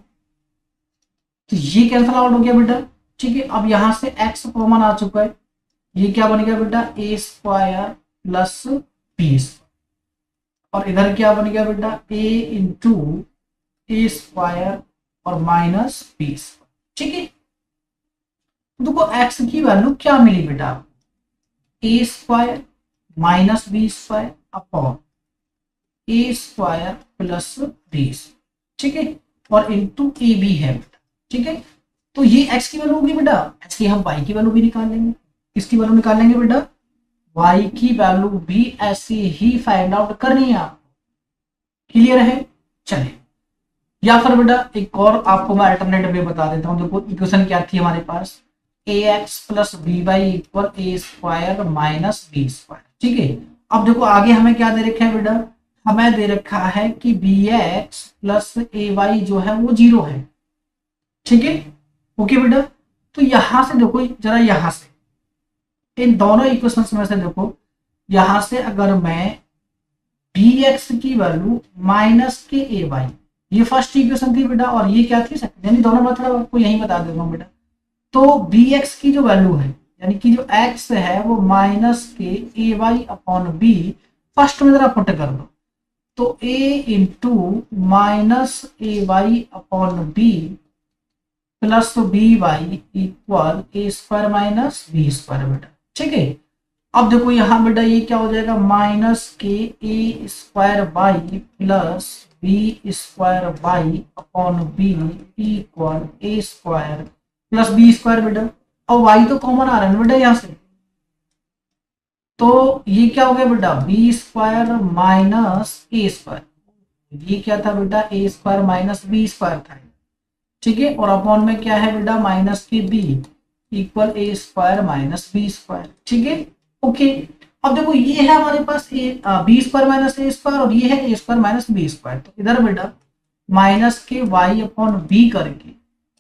Speaker 1: तो ये कैंसल आउट हो गया बेटा। ठीक है, अब यहां से x कॉमन आ चुका है, ये क्या बन गया बेटा ए स्क्वायर प्लस बी, और इधर क्या बन गया बेटा a इंटू ए स्क्वायर और माइनस बी। ठीक है, देखो x की वैल्यू क्या मिली बेटा, a square minus b square upon a square plus b. ठीक है, और इंटू ए बी है बेटा। ठीक है, तो ये x की वैल्यू होगी बेटा, x की हम y की वैल्यू भी निकाल लेंगे, किसकी वैल्यू निकाल लेंगे बेटा, y की वैल्यू भी ऐसे ही फाइंड आउट करनी है आपको। क्लियर है? चलिए, या फिर बेटा एक और आपको मैं अल्टरनेटिव वे बता देता हूँ। देखो इक्वेशन क्या थी हमारे पास, ax plus b y equal a square minus b square. ठीक है, अब देखो आगे हमें क्या दे रखा है बेटा, हमें दे रखा है कि बी एक्स प्लस ए वाई जो है वो 0 है। ठीक है, ओके बेटा। तो यहां से देखो जरा, यहां से इन दोनों इक्वेशंस में से देखो, यहां से अगर मैं बी एक्स की वैल्यू माइनस के ए वाई, ये फर्स्ट इक्वेशन थी बेटा, और ये क्या थी सेकंड, यानी दोनों मेथड आपको यही बता देता हूँ बेटा। तो बी एक्स की जो वैल्यू है, यानी कि जो एक्स है वो माइनस के a y upon b, first में जरा पुट कर दो, तो a into minus a y upon b plus b y equal a square minus b square बेटा। ठीक है, अब देखो यहाँ बेटा ये क्या हो जाएगा, माइनस के a square y plus b square y upon b equal a square plus b square बेटा। और वाई तो कॉमन आ रहा है ना बेटा यहाँ से, तो ये क्या हो गया बेटा, B square minus a square, ये क्या था बेटा, a square minus b square था। ठीक है, और अपॉन में क्या है बेटा, माइनस के b equal a square minus b square. ठीक है, ओके। अब देखो ये है हमारे पास a b square minus a square, और ये है a square minus b square. तो इधर बेटा माइनस के वाई अपॉन बी करके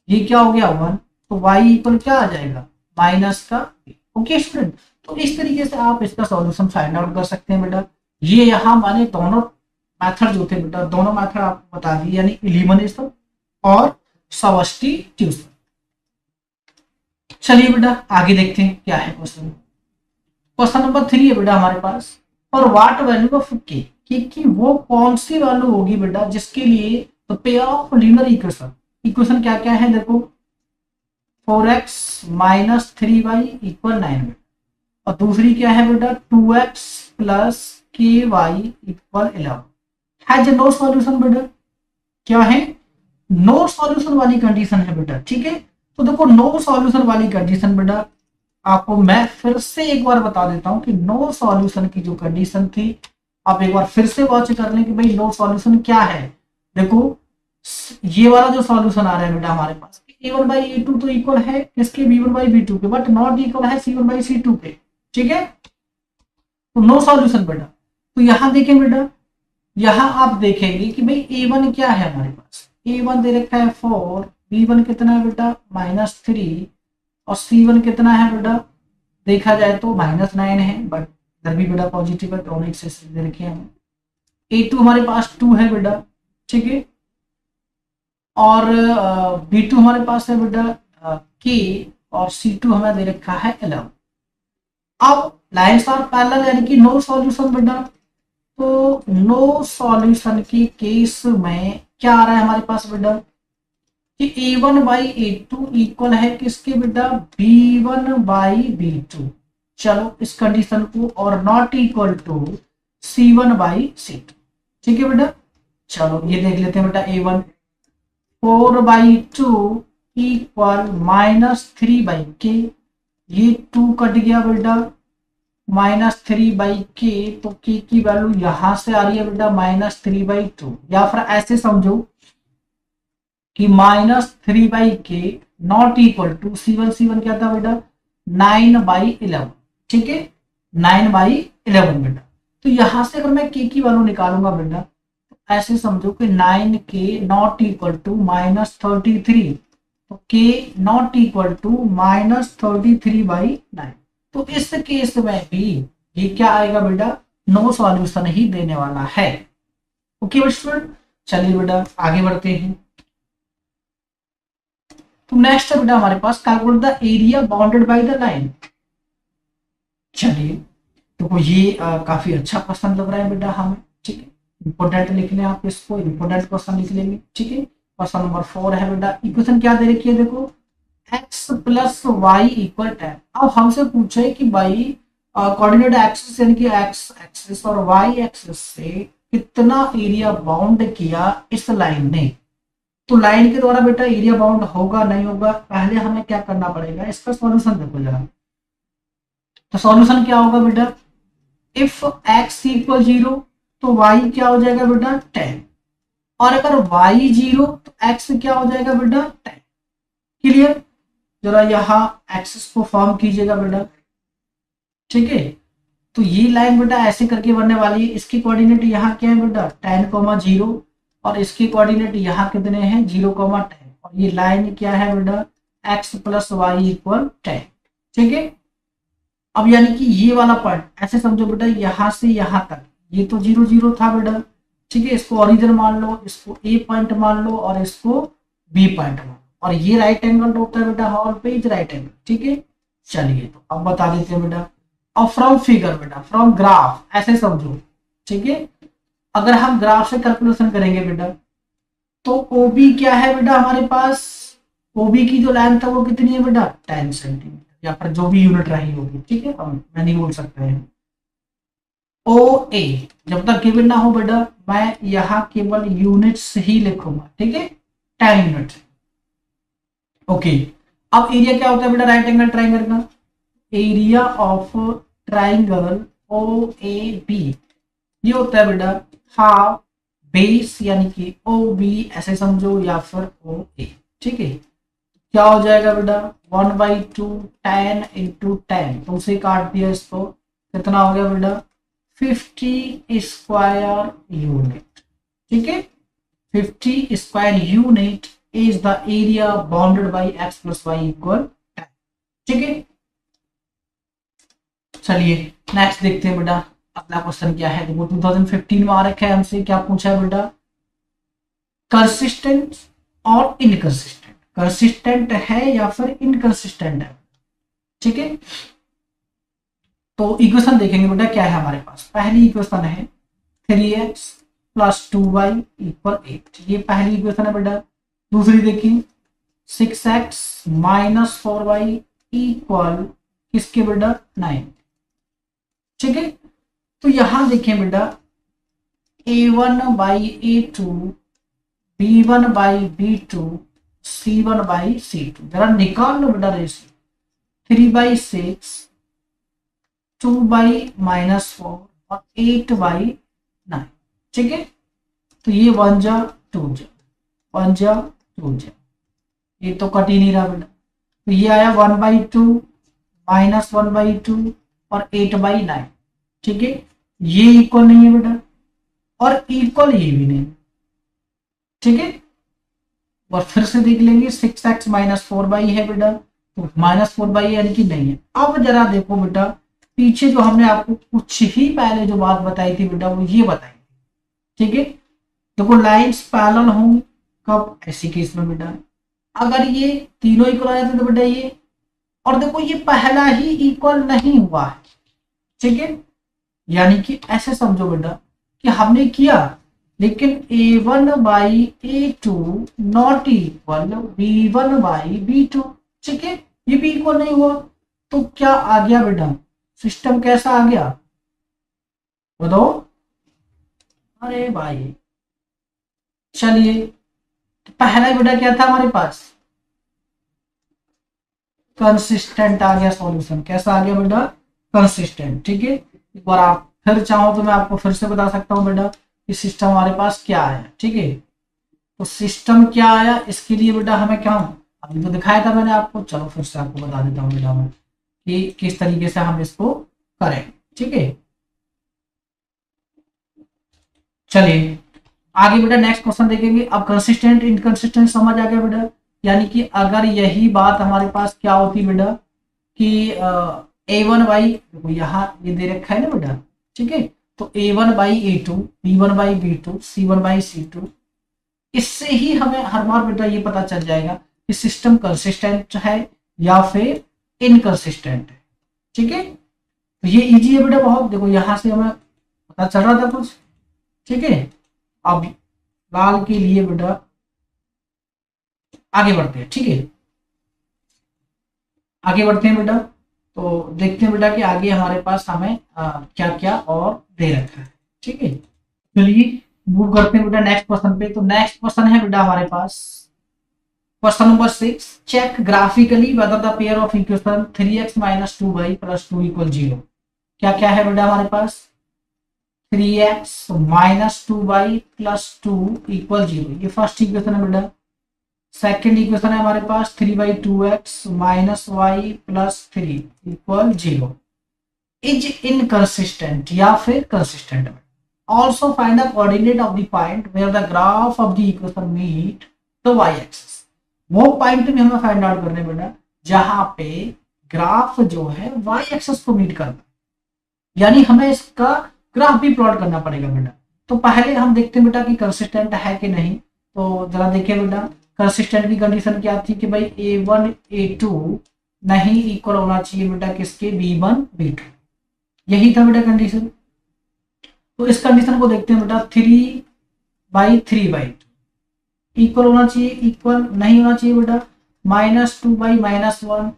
Speaker 1: ये क्या हो गया 1, तो वाई इक्वल क्या आ जाएगा, माइनस का बी। ओके स्टूडेंट, तो इस तरीके से आप इसका सॉल्यूशन फाइंड आउट कर सकते हैं बेटा। ये यहाँ मैंने दोनों मेथड जो थे बेटा, दोनों मेथड आपको बता दिए, यानी एलिमिनेशन और सब्स्टिट्यूशन। चलिए बेटा आगे देखते हैं क्या है क्वेश्चन। क्वेश्चन नंबर 3 है बेटा हमारे पास, और व्हाट वैल्यू ऑफ के, कि वो कौन सी वैल्यू होगी बेटा जिसके लिए तो pair of linear equation, equation क्या क्या है देखो, 4x माइनस 3y इक्वल 9, और दूसरी क्या है बेटा 2x प्लस के वाई इक्वल 11, है नो सॉल्यूशन बेटा। क्या है, नो सॉल्यूशन वाली कंडीशन है बेटा। ठीक है, तो देखो नो सॉल्यूशन वाली कंडीशन बेटा, आपको मैं फिर से एक बार बता देता हूं कि नो सॉल्यूशन की जो कंडीशन थी, आप एक बार फिर से वॉच कर लें कि भाई नो सॉल्यूशन क्या है। देखो ये वाला जो सॉल्यूशन आ रहा है बेटा हमारे पास, a1 बाई a2 तो इक्वल है किसके, b1 बाई b2 के, बट नॉट इक्वल है c1 बाई c2 के। ठीक है, तो नो सॉल्यूशन बेटा। तो यहां देखें बेटा, यहां आप देखेंगे कि भाई a1 क्या है हमारे पास, a1 दे रखा है 4, b1 कितना है बेटा -3, और c1 कितना है बेटा, देखा जाए तो -9 है, बट इधर भी बेटा पॉजिटिव है, दोनों एक्सेस दे रखे हैं। a2 हमारे पास 2 है बेटा। ठीक है, और b2 हमारे पास है बेटा k, और c2 हमें दे रखा है 11। अब लाइन्स आर पैरेलल, यानी कि नो सॉल्यूशन बेटा। तो नो सॉल्यूशन के केस में क्या आ रहा है हमारे पास बेटा, कि a1 बाई a2 इक्वल है किसके बेटा, b1 बाई b2। चलो इस कंडीशन को, और not equal to c1 by c2। ठीक है बेटा, चलो ये देख लेते हैं बेटा, a1 4 बाई 2 इक्वल -3 बाई के, ये 2 कट गया बेटा, -3 बाई के, तो के की वैल्यू यहां से आ रही है बेटा -3 बाई 2, या फिर ऐसे समझो कि -3 बाई के नॉट इक्वल टू c1 क्या था बेटा 9 बाई 11। ठीक है, 9 बाई 11 बेटा। तो यहां से अगर मैं के की वैल्यू निकालूंगा बेटा, तो ऐसे समझो कि 9 के नॉट इक्वल टू -33, तो के नॉट इक्वल टू -33 बाई 9। तो इस केस में भी ये क्या आएगा बेटा, नो सॉल्यूशन ही देने वाला है। ओके स्टूडेंट, चलिए बेटा आगे बढ़ते हैं। तो नेक्स्ट है बेटा हमारे पास, calculate the area bounded by the line. चलिए, तो ये काफी अच्छा क्वेश्चन लग रहा है बेटा हमें। ठीक है, इंपोर्टेंट लिख लें आप इसको, इंपोर्टेंट क्वेश्चन लिख लेंगे। ठीक है, क्वेश्चन नंबर 4 है बेटा, इक्वेशन क्या दे रखी है देखो, x प्लस वाई इक्वल 10। अब हमसे पूछे कि भाई कोऑर्डिनेट एक्सिस यानी कि x एक्सिस और y एक्सिस से कितना एरिया बाउंड किया इस लाइन ने। तो लाइन के द्वारा बेटा एरिया बाउंड होगा नहीं होगा, पहले हमें क्या करना पड़ेगा, इसका सॉल्यूशन देखो जरा। तो सॉल्यूशन क्या होगा बेटा, इफ x इक्वल 0 तो y क्या हो जाएगा बेटा 10, और अगर y 0 तो x क्या हो जाएगा बेटा 10। क्लियर? जरा यहाँ एक्सिस को फॉर्म कीजिएगा बेटा, ठीक है। तो ये लाइन बेटा ऐसे करके बनने वाली है, इसकी कोऑर्डिनेट यहाँ क्या है बेटा 10,0 और इसकी कोऑर्डिनेट यहाँ कितने हैं 0,10, और ये लाइन क्या है बेटा x प्लस वाई इक्वल 10, ठीक है। अब यानी कि ये वाला पॉइंट ऐसे समझो बेटा, यहाँ से यहाँ तक ये तो 0 0 था बेटा, ठीक है। इसको ओरिजिन मान लो, इसको ए पॉइंट मान लो और इसको बी पॉइंट मान लो, और ये राइट एंगल होता है बेटा हॉल पे इज राइट एंगल, ठीक है। चलिए तो अब बता देते हैं बेटा, और फ्रॉम फिगर बेटा फ्रॉम ग्राफ ऐसे समझो, ठीक है। अगर हम ग्राफ से कैलकुलेशन करेंगे बेटा तो ओबी क्या है बेटा हमारे पास, ओबी की जो लेंथ है वो कितनी है बेटा 10 सेंटीमीटर, या फिर जो भी यूनिट रही होगी, ठीक है। हम मैं नहीं बोल सकते हैं। ओ ए जब तक गिवन ना हो बेटा मैं यहाँ केवल यूनिट्स ही लिखूंगा, ठीक है 10 यूनिट। ओके, अब एरिया क्या होता है बेटा राइट एंगल ट्राइंगल का, area of triangle O A B ये होता है बेटा हाफ बेस यानी कि ओ बी ऐसे समझो, या फिर ओ ए, ठीक है। क्या हो जाएगा बेटा 1/2 10 इंटू 10, तो उसे काट दिया इसको, कितना हो गया बेटा 50 स्क्वायर यूनिट, ठीक है। 50 square unit is the area bounded by x plus y equal 10, ठीक है। चलिए नेक्स्ट देखते हैं बेटा, अगला क्वेश्चन क्या है। देखो 2015 में आ रखा है, हमसे क्या पूछा है बेटा, कंसिस्टेंट और इनकंसिस्टेंट, कंसिस्टेंट है या फिर इनकंसिस्टेंट है, ठीक है। तो इक्वेशन देखेंगे बेटा क्या है हमारे पास। पहली इक्वेशन है 3x प्लस 2y इक्वल 8, ये पहली इक्वेशन है बेटा। दूसरी देखिए 6x माइनस 4y इक्वल किसके बेटा 9, ठीक है। तो यहां देखें बेटा a1 by a2 b1 by b2 c1 by c2, जरा निकाल लो बेटा रेशियो 3/6 2/-4 और 8/9, ठीक है। तो ये 1 जा 2 जा 1 जा 2 जा, ये तो कट ही नहीं रहा बेटा। तो ये आया 1/2 माइनस 1/2 और 8/9, ठीक है। ये इक्वल नहीं है बेटा और इक्वल ये भी नहीं, ठीक है। और फिर से देख लेंगे 6x माइनस 4y है बेटा, तो माइनस 4y यानी कि नहीं है। अब जरा देखो बेटा पीछे जो हमने आपको कुछ ही पहले जो बात बताई थी बेटा वो ये बताई थी, ठीक है। देखो लाइंस पैरेलल होंगी कब, ऐसी केस में बेटा अगर ये तीनों इक्वल आ जाते तो बेटा ये, और देखो ये पहला ही इक्वल नहीं हुआ है, ठीक है। यानी कि ऐसे समझो बेटा कि हमने किया लेकिन a1 by a2 not equal b1 by b2, ठीक है। ये भी इक्वल नहीं हुआ तो क्या आ गया बेटा, सिस्टम कैसा आ गया बताओ। अरे भाई चलिए तो पहला बेटा क्या था हमारे पास, कंसिस्टेंट आ गया सॉल्यूशन, कैसा आ गया बेटा कंसिस्टेंट, ठीक है। एक बार आप फिर चाहो तो मैं आपको फिर से बता सकता हूँ बेटा कि सिस्टम हमारे पास क्या आया, ठीक है। तो सिस्टम क्या आया इसके लिए बेटा हमें क्या, अभी तो दिखाया था मैंने आपको, चलो फिर से आपको बता देता हूँ बेटा मैं कि किस तरीके से हम इसको करें, ठीक है। चलिए आगे बेटा नेक्स्ट क्वेश्चन देखेंगे। अब कंसिस्टेंट इनकंसिस्टेंट समझ आ गया बेटा, यानी कि अगर यही बात हमारे पास क्या होती बेटा कि a1 बाई, देखो यहाँ ये दे रखा है ना बेटा, ठीक है। तो a1 by a2 b1 by b2 c1 by c2, इससे ही हमें हर बार बेटा ये पता चल जाएगा कि सिस्टम कंसिस्टेंट है या फिर इनकंसिस्टेंट है, ठीक है। तो ये इजी है बेटा बहुत, देखो यहां से हमें पता चल रहा था कुछ, ठीक है। अब लाल के लिए बेटा आगे बढ़ते हैं, ठीक है। आगे बढ़ते हैं बेटा, तो देखते हैं बेटा कि आगे हमारे पास हमें क्या क्या और दे रखा है, ठीक है। चलिए मूव करते हैं बेटा नेक्स्ट क्वेश्चन पे। तो नेक्स्ट क्वेश्चन है बेटा हमारे पास question number 6, check graphically whether the pair of equation 3x minus 2y plus 2 equal 0। क्या क्या है बेटा हमारे पास, 3x minus 2y plus 2 equal 0। ये फर्स्ट इक्वेशन है बेटा। सेकेंड इक्वेशन है हमारे पास 3/2x minus y plus 3 equal 0 is inconsistent या फिर consistent. Also find the coordinate of the point where the graph of the equation meet the y axis. वो point भी हमें फाइंड आउट करने बेटा जहां पे ग्राफ जो है वाई एक्सिस को मीट करता है, यानी हमें इसका ग्राफ भी प्लॉट करना पड़ेगा बेटा। तो पहले हम देखते हैं बेटा कि कंसिस्टेंट है कि नहीं। तो जरा देखिए बेटा, कंसिस्टेंट की कंडीशन क्या थी कि भाई a1 a2 नहीं इक्वल होना चाहिए बेटा किसके, b1 b2। यही था बेटा कंडीशन। तो इस कंडीशन को देखते हैं बेटा, 3/3/2 इक्वल होना चाहिए, इक्वल नहीं होना चाहिए बेटा, -2/-1।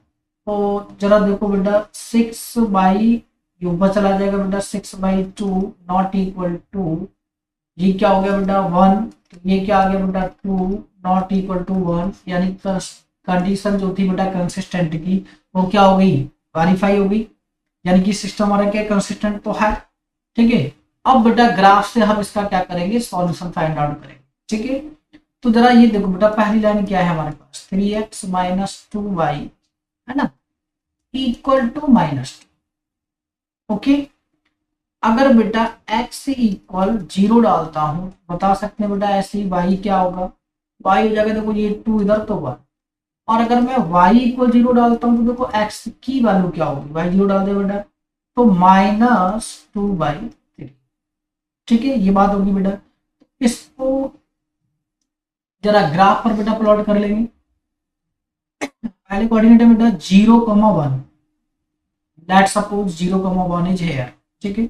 Speaker 1: तो जरा देखो बेटा 6 ये ऊपर चला जाएगा बेटा, 6/2 नॉट इक्वल टू, ये क्या हो गया बेटा 1। तो ये क्या आ गया बेटा 2 नॉट इक्वल टू 1। यानी कंडीशन जो थी बेटा कंसिस्टेंट की वो क्या हो गई, वेरीफाई हो गई। यानी कि सिस्टम हमारा क्या कंसिस्टेंट तो है। ठीक है, अब बेटा ग्राफ से हम इसका क्या करेंगे, सॉल्यूशन फाइंड आउट करेंगे। ठीक है, तो जरा ये देखो बेटा, पहली लाइन क्या है हमारे पास, 3x माइनस 2y है ना, इक्वल टू -2। ओके, अगर बेटा x इक्वल 0 डालता हूं, बता सकते हैं बेटा ऐसे ही y क्या होगा, y हो जाएगा देखो ये 2 इधर तो 1। और अगर मैं y इक्वल 0 डालता हूं तो देखो x की वैल्यू क्या होगी, y 0 डाल दे बेटा तो -2/3। ठीक है, ये बात होगी बेटा। इसको जरा ग्राफ पर बेटा प्लॉट कर लेंगे। पहले कोऑर्डिनेट है बेटा 0,1। Let's suppose 0,1 is here. ठीक है,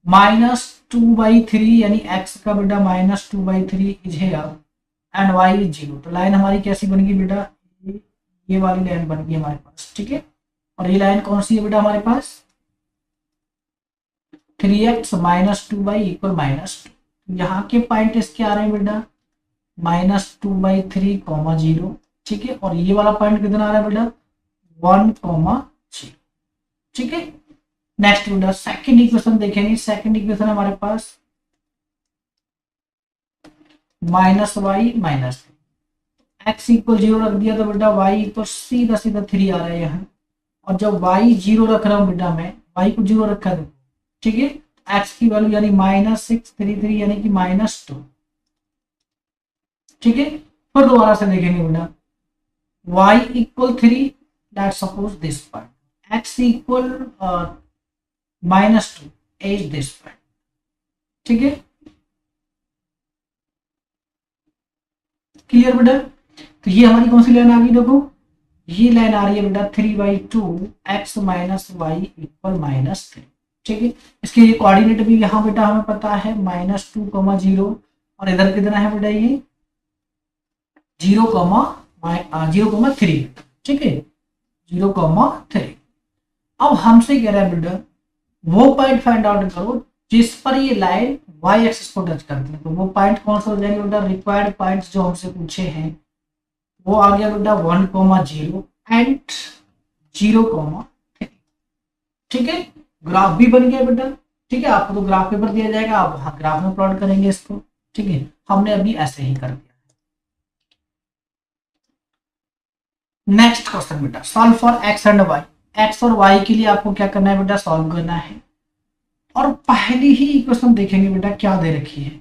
Speaker 1: -2/3 यानी x का बेटा -2/3 is here and y is 0। तो लाइन हमारी कैसी बनेगी बेटा, ये वाली लाइन बन गई हमारे पास। ठीक है, और ये लाइन कौन सी है बेटा हमारे पास, 3x माइनस 2y इक्वल -2। यहाँ के पॉइंट इसके आ रहे हैं बेटा -2/3, 0। ठीक है, और ये वाला पॉइंट कितना आ रहा है बेटा 1, 0। ठीक है, नेक्स्ट बेटा सेकंड इक्वेशन देखेंगे। सेकंड इक्वेशन हमारे पास -y माइनस x इक्वल 0 रख दिया तो बेटा y तो सीधा सीधा 3 आ रहा है यहाँ। और जब y 0 रख रहा हूँ बेटा, मैं y को 0 रखा है, ठीक है, x की वैल्यू यानी -633 यानी कि -2। ठीक है, फिर दोबारा से देखेंगे बेटा, y equal 3, let's suppose this point, x equal -2 as this point. ठीक है, क्लियर बेटा। तो ये हमारी कौन सी लाइन आ गई, देखो ये लाइन आ रही है बेटा 3/2 x माइनस वाई इक्वल -3। ठीक है, इसके कोऑर्डिनेट भी यहाँ बेटा हमें पता है -2,0 और इधर कितना है बेटा ये 0,3। ठीक है, 0,3। अब हमसे कह रहा है बेटा वो पॉइंट फाइंड आउट करो जिस पर ये लाइन y एक्सिस को टच करती है। तो वो पॉइंट कौन सा हो जाएंगे बेटा, रिक्वायर्ड पॉइंट्स जो हमसे पूछे हैं वो आ गया बेटा 1,0 एंड 0,3। ठीक है, ग्राफ भी बन गया बेटा। ठीक है, आपको तो ग्राफ पेपर दिया जाएगा, आप ग्राफ में प्लॉट करेंगे इसको। ठीक है, हमने अभी ऐसे ही कर दिया। नेक्स्ट क्वेश्चन बेटा, solve for x and y। x और y के लिए आपको क्या करना है बेटा, सॉल्व करना है। और पहली ही इक्वेशन देखेंगे बेटा क्या दे रखी है,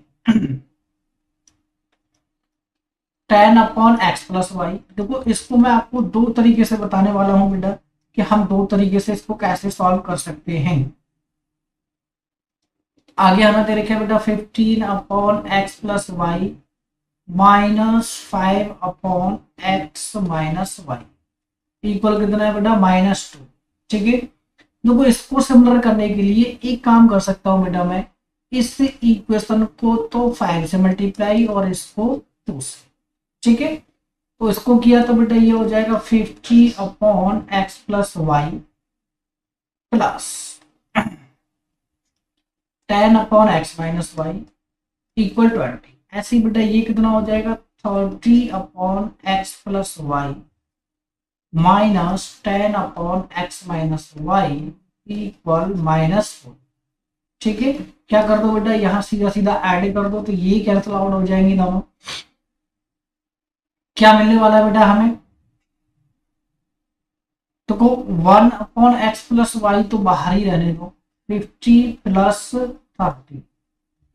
Speaker 1: tan/x+y। देखो इसको मैं आपको दो तरीके से बताने वाला हूं बेटा कि हम दो तरीके से इसको कैसे सॉल्व कर सकते हैं। आगे हमें दे रखे बेटा 15/x+y -5/x-y इक्वल कितना है बेटा -2। ठीक है, देखो इसको सिमिलर करने के लिए एक काम कर सकता हूं बेटा, मैं इस इक्वेशन को तो 5 से मल्टीप्लाई और इसको 2 से। ठीक है, तो इसको किया तो बेटा ये हो जाएगा 50/x+y प्लस 10/x-y इक्वल 20। ऐसे बेटा ये कितना हो जाएगा 30/x+y माइनस 10/x-y इक्वल -4। ठीक है, क्या कर दो बेटा, यहाँ सीधा सीधा ऐड कर दो, तो ये कैंसिल आउट हो जाएंगी दोनों। क्या मिलने वाला है बेटा हमें, तो को 1/x+y तो बाहर ही रहने दो, 50+30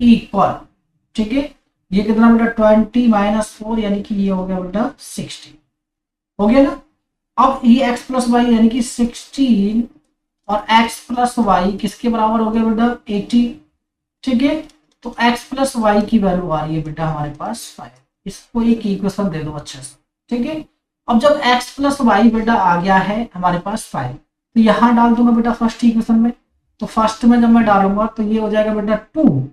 Speaker 1: इक्वल, ठीक है, ये कितना बेटा 20 - 4 यानी कि ये हो गया बेटा 16, हो गया ना। अब ये x+y यानी कि 16 और x+y किसके बराबर हो गया बेटा 80, ठीक है। तो x+y की वैल्यू आ रही है बेटा हमारे पास 5, इसको एक इक्वेशन दे दो अच्छे से, ठीक है। अब जब x+y बेटा आ गया है हमारे पास 5, तो यहां डाल दूंगा बेटा फर्स्ट इक्वेशन में, तो फर्स्ट में जब मैं डालूंगा तो ये हो जाएगा बेटा 2,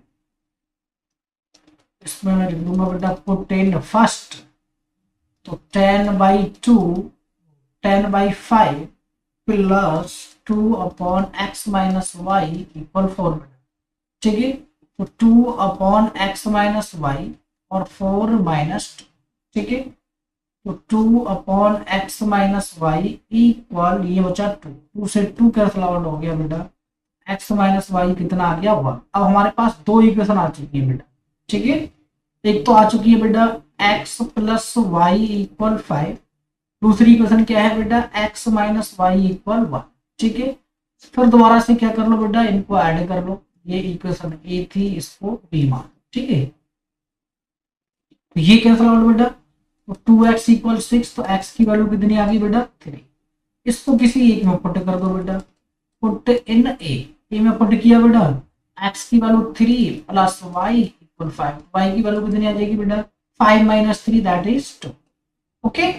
Speaker 1: इसमें मैं लिख दूंगा बेटा पुट इन फर्स्ट, तो 10/2 10/5 प्लस 2/x-y इक्वल 4 बेटा, ठीक है। तो 2/x-y और 4 -2, ठीक है। तो 2/x-y इक्वल ये बचा 2, 2 से 2 कैंसिल आउट हो गया बेटा, x-y कितना आ गया 1। अब हमारे पास दो इक्वेशन आ चुकी है बेटा, ठीक है। एक तो आ चुकी है बेटा x+y इक्वल 5, दूसरी इक्वेशन क्या है बेटा x-y इक्वल 1, ठीक है। फिर दोबारा से क्या कर लो बेटा, इनको ऐड कर लो, ये इक्वेशन ए थी, इसको बी मान, ठीक है। तो ये कैंसिल आउट बेटा, तो 2x इक्वल 6, तो x की वैल्यू कितनी आ गई बेटा 3, इसको किसी एक में पुट कर दो बेटा, पुट इन ए में पुट किया बेटा, x की value 3 plus y equal 5, y की वैल्यू कितनी आ जाएगी बेटा 5 - 3 दैट इज 2, ओके।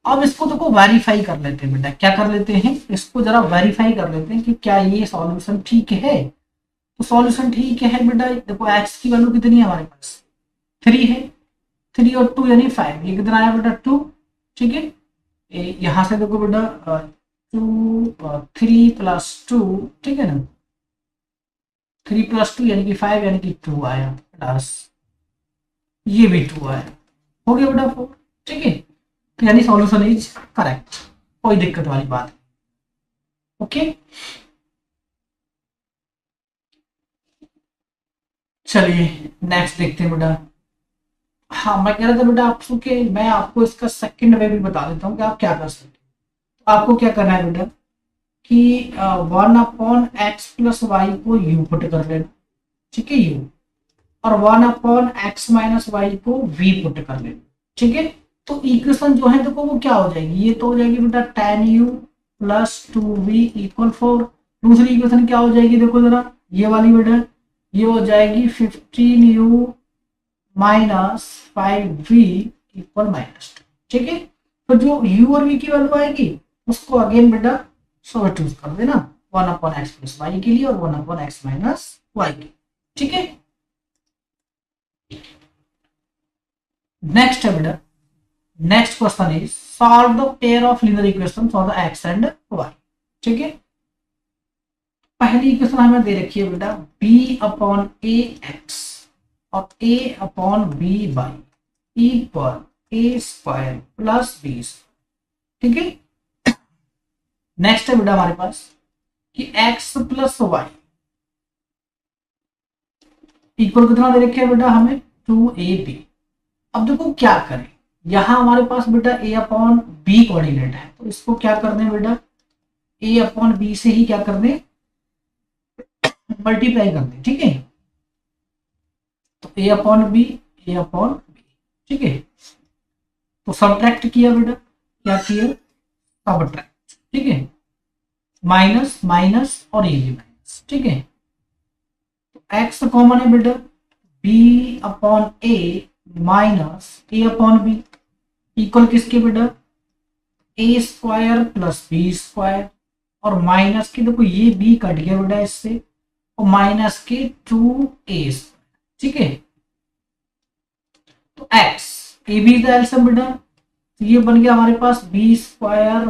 Speaker 1: अब इसको देखो वेरीफाई कर लेते हैं बेटा, क्या कर लेते हैं, इसको जरा वेरीफाई कर लेते हैं कि क्या ये सॉल्यूशन ठीक है। तो सॉल्यूशन ठीक है बेटा, देखो x की वैल्यू कितनी है हमारे पास 3 है, 3 और 2 यानी 5, ये कितना आया बेटा 2, ठीक है। यहां से देखो बेटा 2 3 + 2, ठीक है ना, 3 + 2 यानी कि 5 यानी कि 2 आया प्लस ये भी 2 आया, हो गया बेटा 4, ठीक है। तो यानी सॉल्यूशन इज करेक्ट, कोई दिक्कत वाली बात, ओके। चलिए नेक्स्ट देखते हैं बेटा। हाँ मैं कह रहा था बेटा आपको कि मैं आपको इसका सेकंड वे भी बता देता हूँ कि आप क्या कर सकते हैं। तो आपको क्या करना है बेटा कि 1/x+y को u पुट कर लेना, ठीक है, u, और 1/x-y को v पुट कर लेना, ठीक है। तो इक्वेशन जो है देखो वो क्या हो जाएगी, ये तो हो जाएगी बेटा tan u + 2v इक्वल 4, दूसरी इक्वेशन क्या हो जाएगी देखो जरा, ये वाली बेटा, ये हो जाएगी 15u - 5v इक्वल -2, ठीक है। तो जो u और v की वैल्यू आएगी उसको अगेन बेटा सब्स्टिट्यूट कर देना 1/x+y के लिए और 1/x-y के, ठीक है। नेक्स्ट है बेटा, next question is solve the pair of linear equation for the x and y, ठीक है। पहली इक्वेशन हमें दे रखी है बेटा b/ax और a/by इक्वल a² + b², ठीक है। नेक्स्ट है बेटा हमारे पास कि x + y इक्वल कितना दे रखे है बेटा हमें 2ab। अब देखो क्या करें, यहां हमारे पास बेटा a/b कोऑर्डिनेट है, तो इसको क्या कर दें बेटा a/b से ही क्या कर दें मल्टीप्लाई कर दें, ठीक है। तो a/b a/b, ठीक है। तो सब्ट्रैक्ट किया बेटा, क्या किया सब्ट्रैक्ट, ठीक है, माइनस माइनस और ये भी माइनस, ठीक है। तो x कॉमन है बेटा b/a माइनस a/b इक्वल किसके बेटा a² + b² और माइनस के देखो ये b कट गया बेटा इससे, और माइनस के 2a², ठीक है। तो x a b का एलसीएम बेटा, तो ये बन गया हमारे पास b² - a²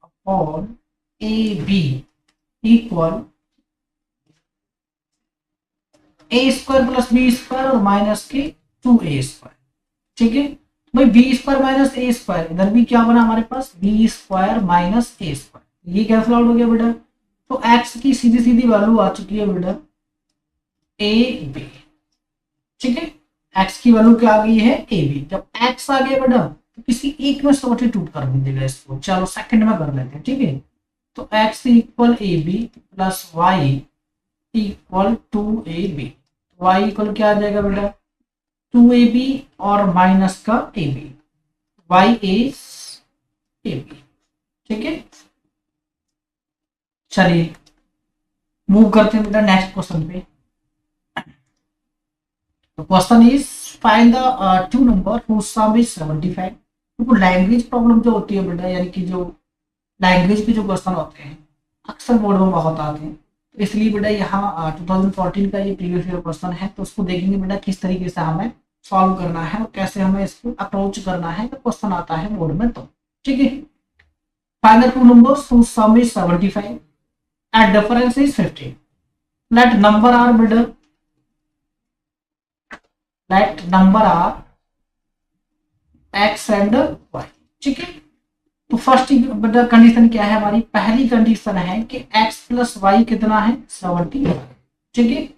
Speaker 1: upon ab equal a² + b² और माइनस के 2a², ठीक है। भाई b² - a², इधर भी क्या बना हमारे पास b² - a², ये कैंसिल आउट हो गया बेटा, तो x की सीधी सीधी वैल्यू आ चुकी है बेटा ए बी। ठीक है, x की वैल्यू क्या आ गई है ए बी। जब x आ गया बेटा तो किसी एक में सब्स्टिट्यूट कर दीजिएगा इसको। चलो सेकंड में कर लेते हैं। ठीक है, तो x equal a b plus y equal two a b. Y equal क्या आ जाएगा बेटा टू ए बी और माइनस का a b, y is a b. ठीक है, चलिए मूव करते हैं बेटा नेक्स्ट क्वेश्चन पे। तो question is find the two number whose sum is 75। तो लैंग्वेज प्रॉब्लम जो होती है बेटा, यानी कि जो लैंग्वेज के जो क्वेश्चन होते हैं अक्सर बोर्ड में बहुत आते हैं, तो इसलिए बेटा यहाँ 2014 का ये प्रीवियस ईयर क्वेश्चन है, तो उसको देखेंगे बेटा किस तरीके से हमें सॉल्व करना है और कैसे हमें इसको अप्रोच करना है जब क्वेश्चन आता है बोर्ड में। तो ठीक है, find the two numbers whose sum is 75 and difference is 50। let number are बेटा let number are x and y। ठीक है, तो फर्स्ट बेटा कंडीशन क्या है हमारी, पहली कंडीशन है कि x प्लस वाई कितना है 70। ठीक है,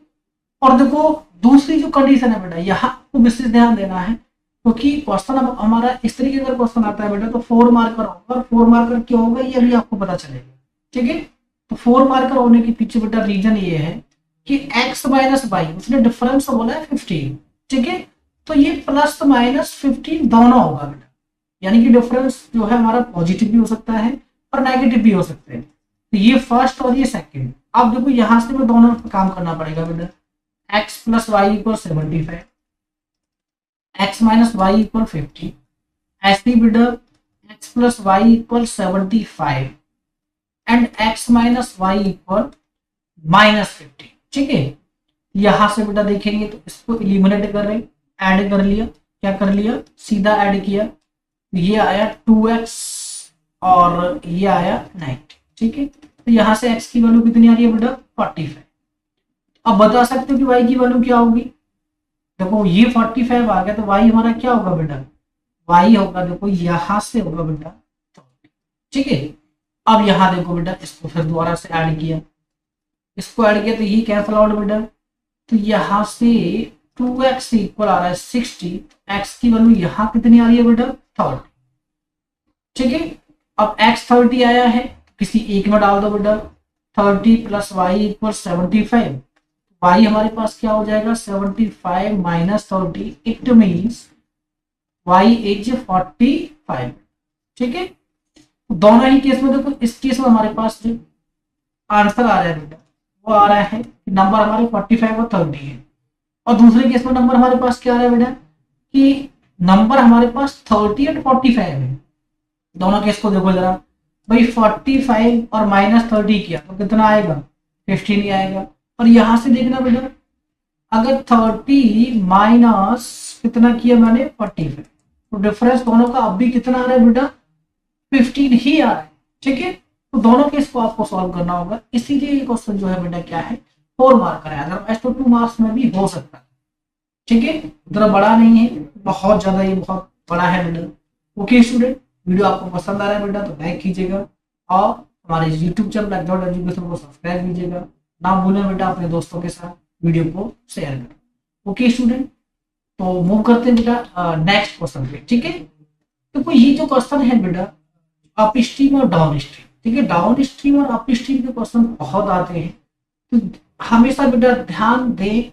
Speaker 1: और देखो दूसरी जो कंडीशन है बेटा यहाँ आपको विशेष ध्यान देना है, क्योंकि क्वेश्चन अब हमारा इस तरीके का क्वेश्चन आता है बेटा तो 4 मार्कर होगा, और 4 मार्कर क्यों होगा ये अभी आपको पता चलेगा। ठीक है, तो 4 मार्कर होने के पीछे बेटा रीजन ये है कि x माइनस वाई उसने डिफरेंस बोला है 15। ठीक है, तो ये प्लस माइनस 15 दोनों होगा बेटा, यानी कि डिफरेंस जो है हमारा पॉजिटिव भी हो सकता है और नेगेटिव भी हो सकते हैं। तो ये फर्स्ट और ये सेकंड। अब देखो यहाँ से मैं दोनों पर काम करना पड़ेगा बेटा, x plus y equal 75, x minus y equal 50, ऐसे बेटा x plus y equal 75 and x minus y equal minus 50। ठीक है, यहां से बेटा देखेंगे तो इसको इलिमिनेट कर रहे, ऐड कर लिया, क्या कर लिया सीधा ऐड किया, ये आया 2x और ये आया 90। ठीक है, तो यहां से x की वैल्यू कितनी आ रही है बेटा 45। अब बता सकते हो कि y की वैल्यू क्या होगी, देखो ये 45 आ गया तो y हमारा क्या होगा बेटा, y होगा देखो यहां से होगा बेटा 30। ठीक है, अब यहां देखो बेटा इसको फिर दोबारा से ऐड किया, इसको ऐड किया तो ये कैंसल आउट बेटा, तो यहां से 2x इक्वल आ रहा है 60, x की वैल्यू यहां कितनी आ रही है बेटा 30। ठीक है, अब x 30 आया है किसी एक में डाल दो बेटा, 30 प्लस वाई इक्वल 75, वाई हमारे पास क्या हो जाएगा 75 minus 30, it means y is 45। ठीक है, दोनों ही केस में देखो, इस केस में हमारे पास जो आंसर आ रहा है बेटा वो आ रहा है नंबर हमारे 45 और 30 है, और दूसरे केस में नंबर हमारे पास क्या आ रहा है बेटा कि नंबर हमारे पास 30 और 45 है। दोनों केस को देखो जरा भाई, 45 और माइनस 30 किया तो कितना आएगा 15 ही आएगा, और यहां से देखना बेटा अगर 30 माइनस कितना किया मैंने 45, तो डिफरेंस दोनों का अब भी कितना आ रहा है बेटा 15 ही आ रहा है। ठीक है, तो दोनों केस को आपको सॉल्व करना होगा, इसीलिए ये क्वेश्चन जो है बेटा क्या है 4 मार्कर है, अदरवाइज तो 2 मार्क्स में भी हो सकता है। ठीक है, इतना बड़ा नहीं है, बहुत ज्यादा ये बहुत बड़ा है बेटा। ओके स्टूडेंट, वीडियो आपको पसंद आ रहा है बेटा तो लाइक कीजिएगा और हमारे यूट्यूब चैनल एजुकेशन को सब्सक्राइब कीजिएगा। ना भूलें बेटा अपने दोस्तों के साथ वीडियो को शेयर करें। ओके स्टूडेंट, तो मूव करते हैं बेटा नेक्स्ट क्वेश्चन पे। ठीक है, तो ये जो क्वेश्चन है बेटा अप स्ट्रीम और डाउन स्ट्रीम। ठीक है, डाउन स्ट्रीम और अप स्ट्रीम के क्वेश्चन बहुत आते हैं, तो हमेशा बेटा ध्यान दें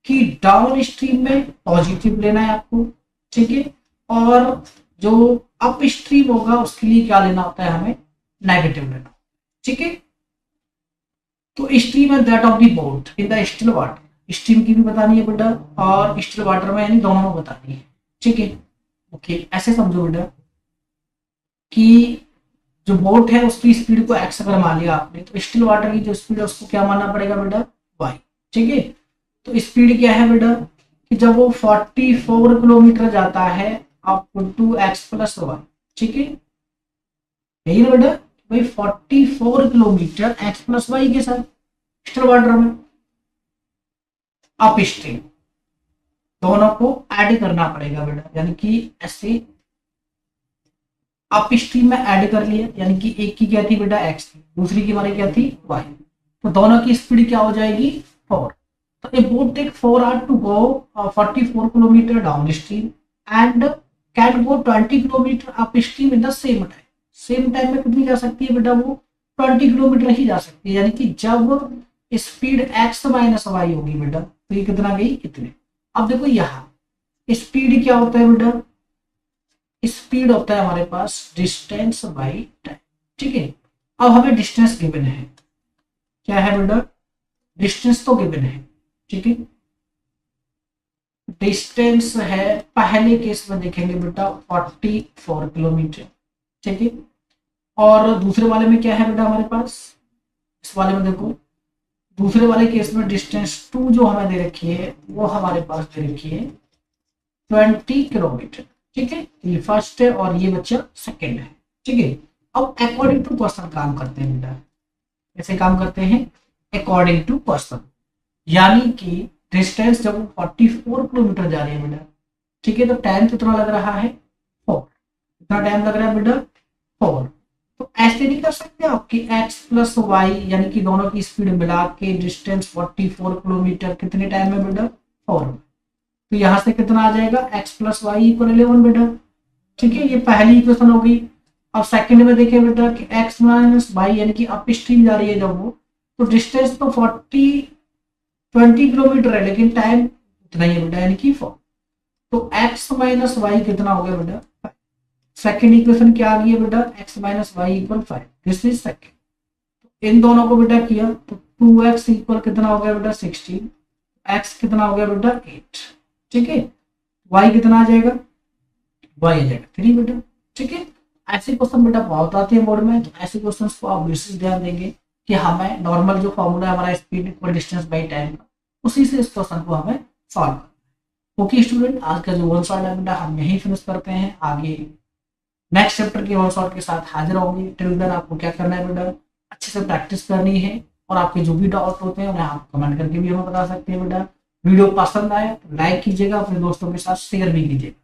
Speaker 1: कि डाउन स्ट्रीम में पॉजिटिव लेना है आपको। ठीक है, और जो अप स्ट्रीम होगा उसके लिए क्या लेना होता है हमें नेगेटिव लेना। ठीक है, तो stream and that of the boat in the still water, stream की भी बतानी है बेटा और स्टिल वाटर में यानी दोनों में बतानी है। ठीक है, ओके ऐसे समझो बेटा कि जो बोट है उसकी स्पीड को एक्स अगर मान लिया आपने, तो स्टिल वाटर की जो स्पीड है उसको क्या मानना पड़ेगा बेटा वाई। ठीक है, तो स्पीड क्या है बेटा कि जब वो 44 किलोमीटर जाता है up to x plus y. ठीक है, यही ना बेटा भाई 44 किलोमीटर एक्स प्लस वाई के साथ स्टिल वाटर में अप स्ट्रीम, दोनों को ऐड करना पड़ेगा बेटा, यानी कि ऐसे आप स्ट्रीम में ऐड कर लिया, यानी कि एक की क्या थी बेटा एक्स थी, दूसरी की हमारी क्या थी वाई, तो दोनों की स्पीड क्या हो जाएगी 4। तो a boat take 4 hour to go 44 kilometre downstream and can go 20 kilometre upstream in the same time. Same time में कितनी जा सकती है बेटा, वो 20 किलोमीटर ही जा सकती है, यानी कि जब स्पीड एक्स माइनस वाई होगी बेटा तो ये कितना गई इतने। अब देखो यहाँ स्पीड क्या होता है बेटा, स्पीड होता है हमारे पास डिस्टेंस बाई टाइम, ठीक है। अब हमें डिस्टेंस गिवन है, क्या है बेटा, डिस्टेंस तो गिवन है, ठीक है। डिस्टेंस है पहले केस में देखेंगे बेटा 44 किलोमीटर, ठीक है। और दूसरे वाले में क्या है बेटा हमारे पास, इस वाले में देखो दूसरे वाले केस में डिस्टेंस 2 जो हमें दे रखी है वो हमारे पास दे रखी है 20 किलोमीटर, ठीक है। ये फर्स्ट है और ये बच्चा सेकंड है, ठीक है। अब अकॉर्डिंग टू पर्सन काम करते हैं बेटा, कैसे काम करते हैं, अकॉर्डिंग टू पर्सन, यानी कि डिस्टेंस जब 44 किलोमीटर जा रही है बेटा, ठीक है, तो टाइम कितना लग रहा है 4, कितना टाइम लग रहा है बेटा 4। तो ऐसे नहीं कर सकते आपकी एक्स प्लस वाई, यानी कि दोनों की स्पीड मिला के डिस्टेंस 44 किलोमीटर कितने टाइम में बेटा 4। तो यहां से कितना आ जाएगा एक्स प्लस वाई इक्वल 11 बेटा, ठीक है। ये पहली इक्वेशन हो गई। अब सेकंड में देखिए बेटा कि एक्स माइनस वाई यानी कि अप स्ट्रीम जा रही है जब वो, तो डिस्टेंस तो 20 किलोमीटर है लेकिन टाइम इतना ही है बेटा, यानी कि 4। तो एक्स माइनस वाई कितना हो गया बेटा 5। सेकेंड इक्वेशन क्या आ गई है बेटा, x minus y equal 5, this is second. इन दोनों को बेटा किया तो 2x इक्वल कितना हो गया बेटा 16, x कितना हो गया बेटा 8, ठीक है। y कितना आ जाएगा, y आ जाएगा 3 बेटा, ठीक है। ऐसे क्वेश्चन बेटा बहुत आते हैं बोर्ड में, तो ऐसे क्वेश्चन को आप विशेष ध्यान देंगे कि हमें नॉर्मल जो फॉर्मूला है हमारा speed equal distance by time का, उसी से इस क्वेश्चन को हमें सॉल्व करना है। ओके स्टूडेंट, आज का जो वन शॉट है बेटा हम यही फिनिश करते हैं, आगे नेक्स्ट चैप्टर के वन शॉट के साथ हाजिर होंगे। टिल देन आपको क्या करना है बेटा, अच्छे से प्रैक्टिस करनी है, और आपके जो भी डाउट होते हैं उन्हें आप कमेंट करके भी हमें बता सकते हैं बेटा। वीडियो पसंद आए तो लाइक कीजिएगा, अपने दोस्तों के साथ शेयर भी कीजिएगा।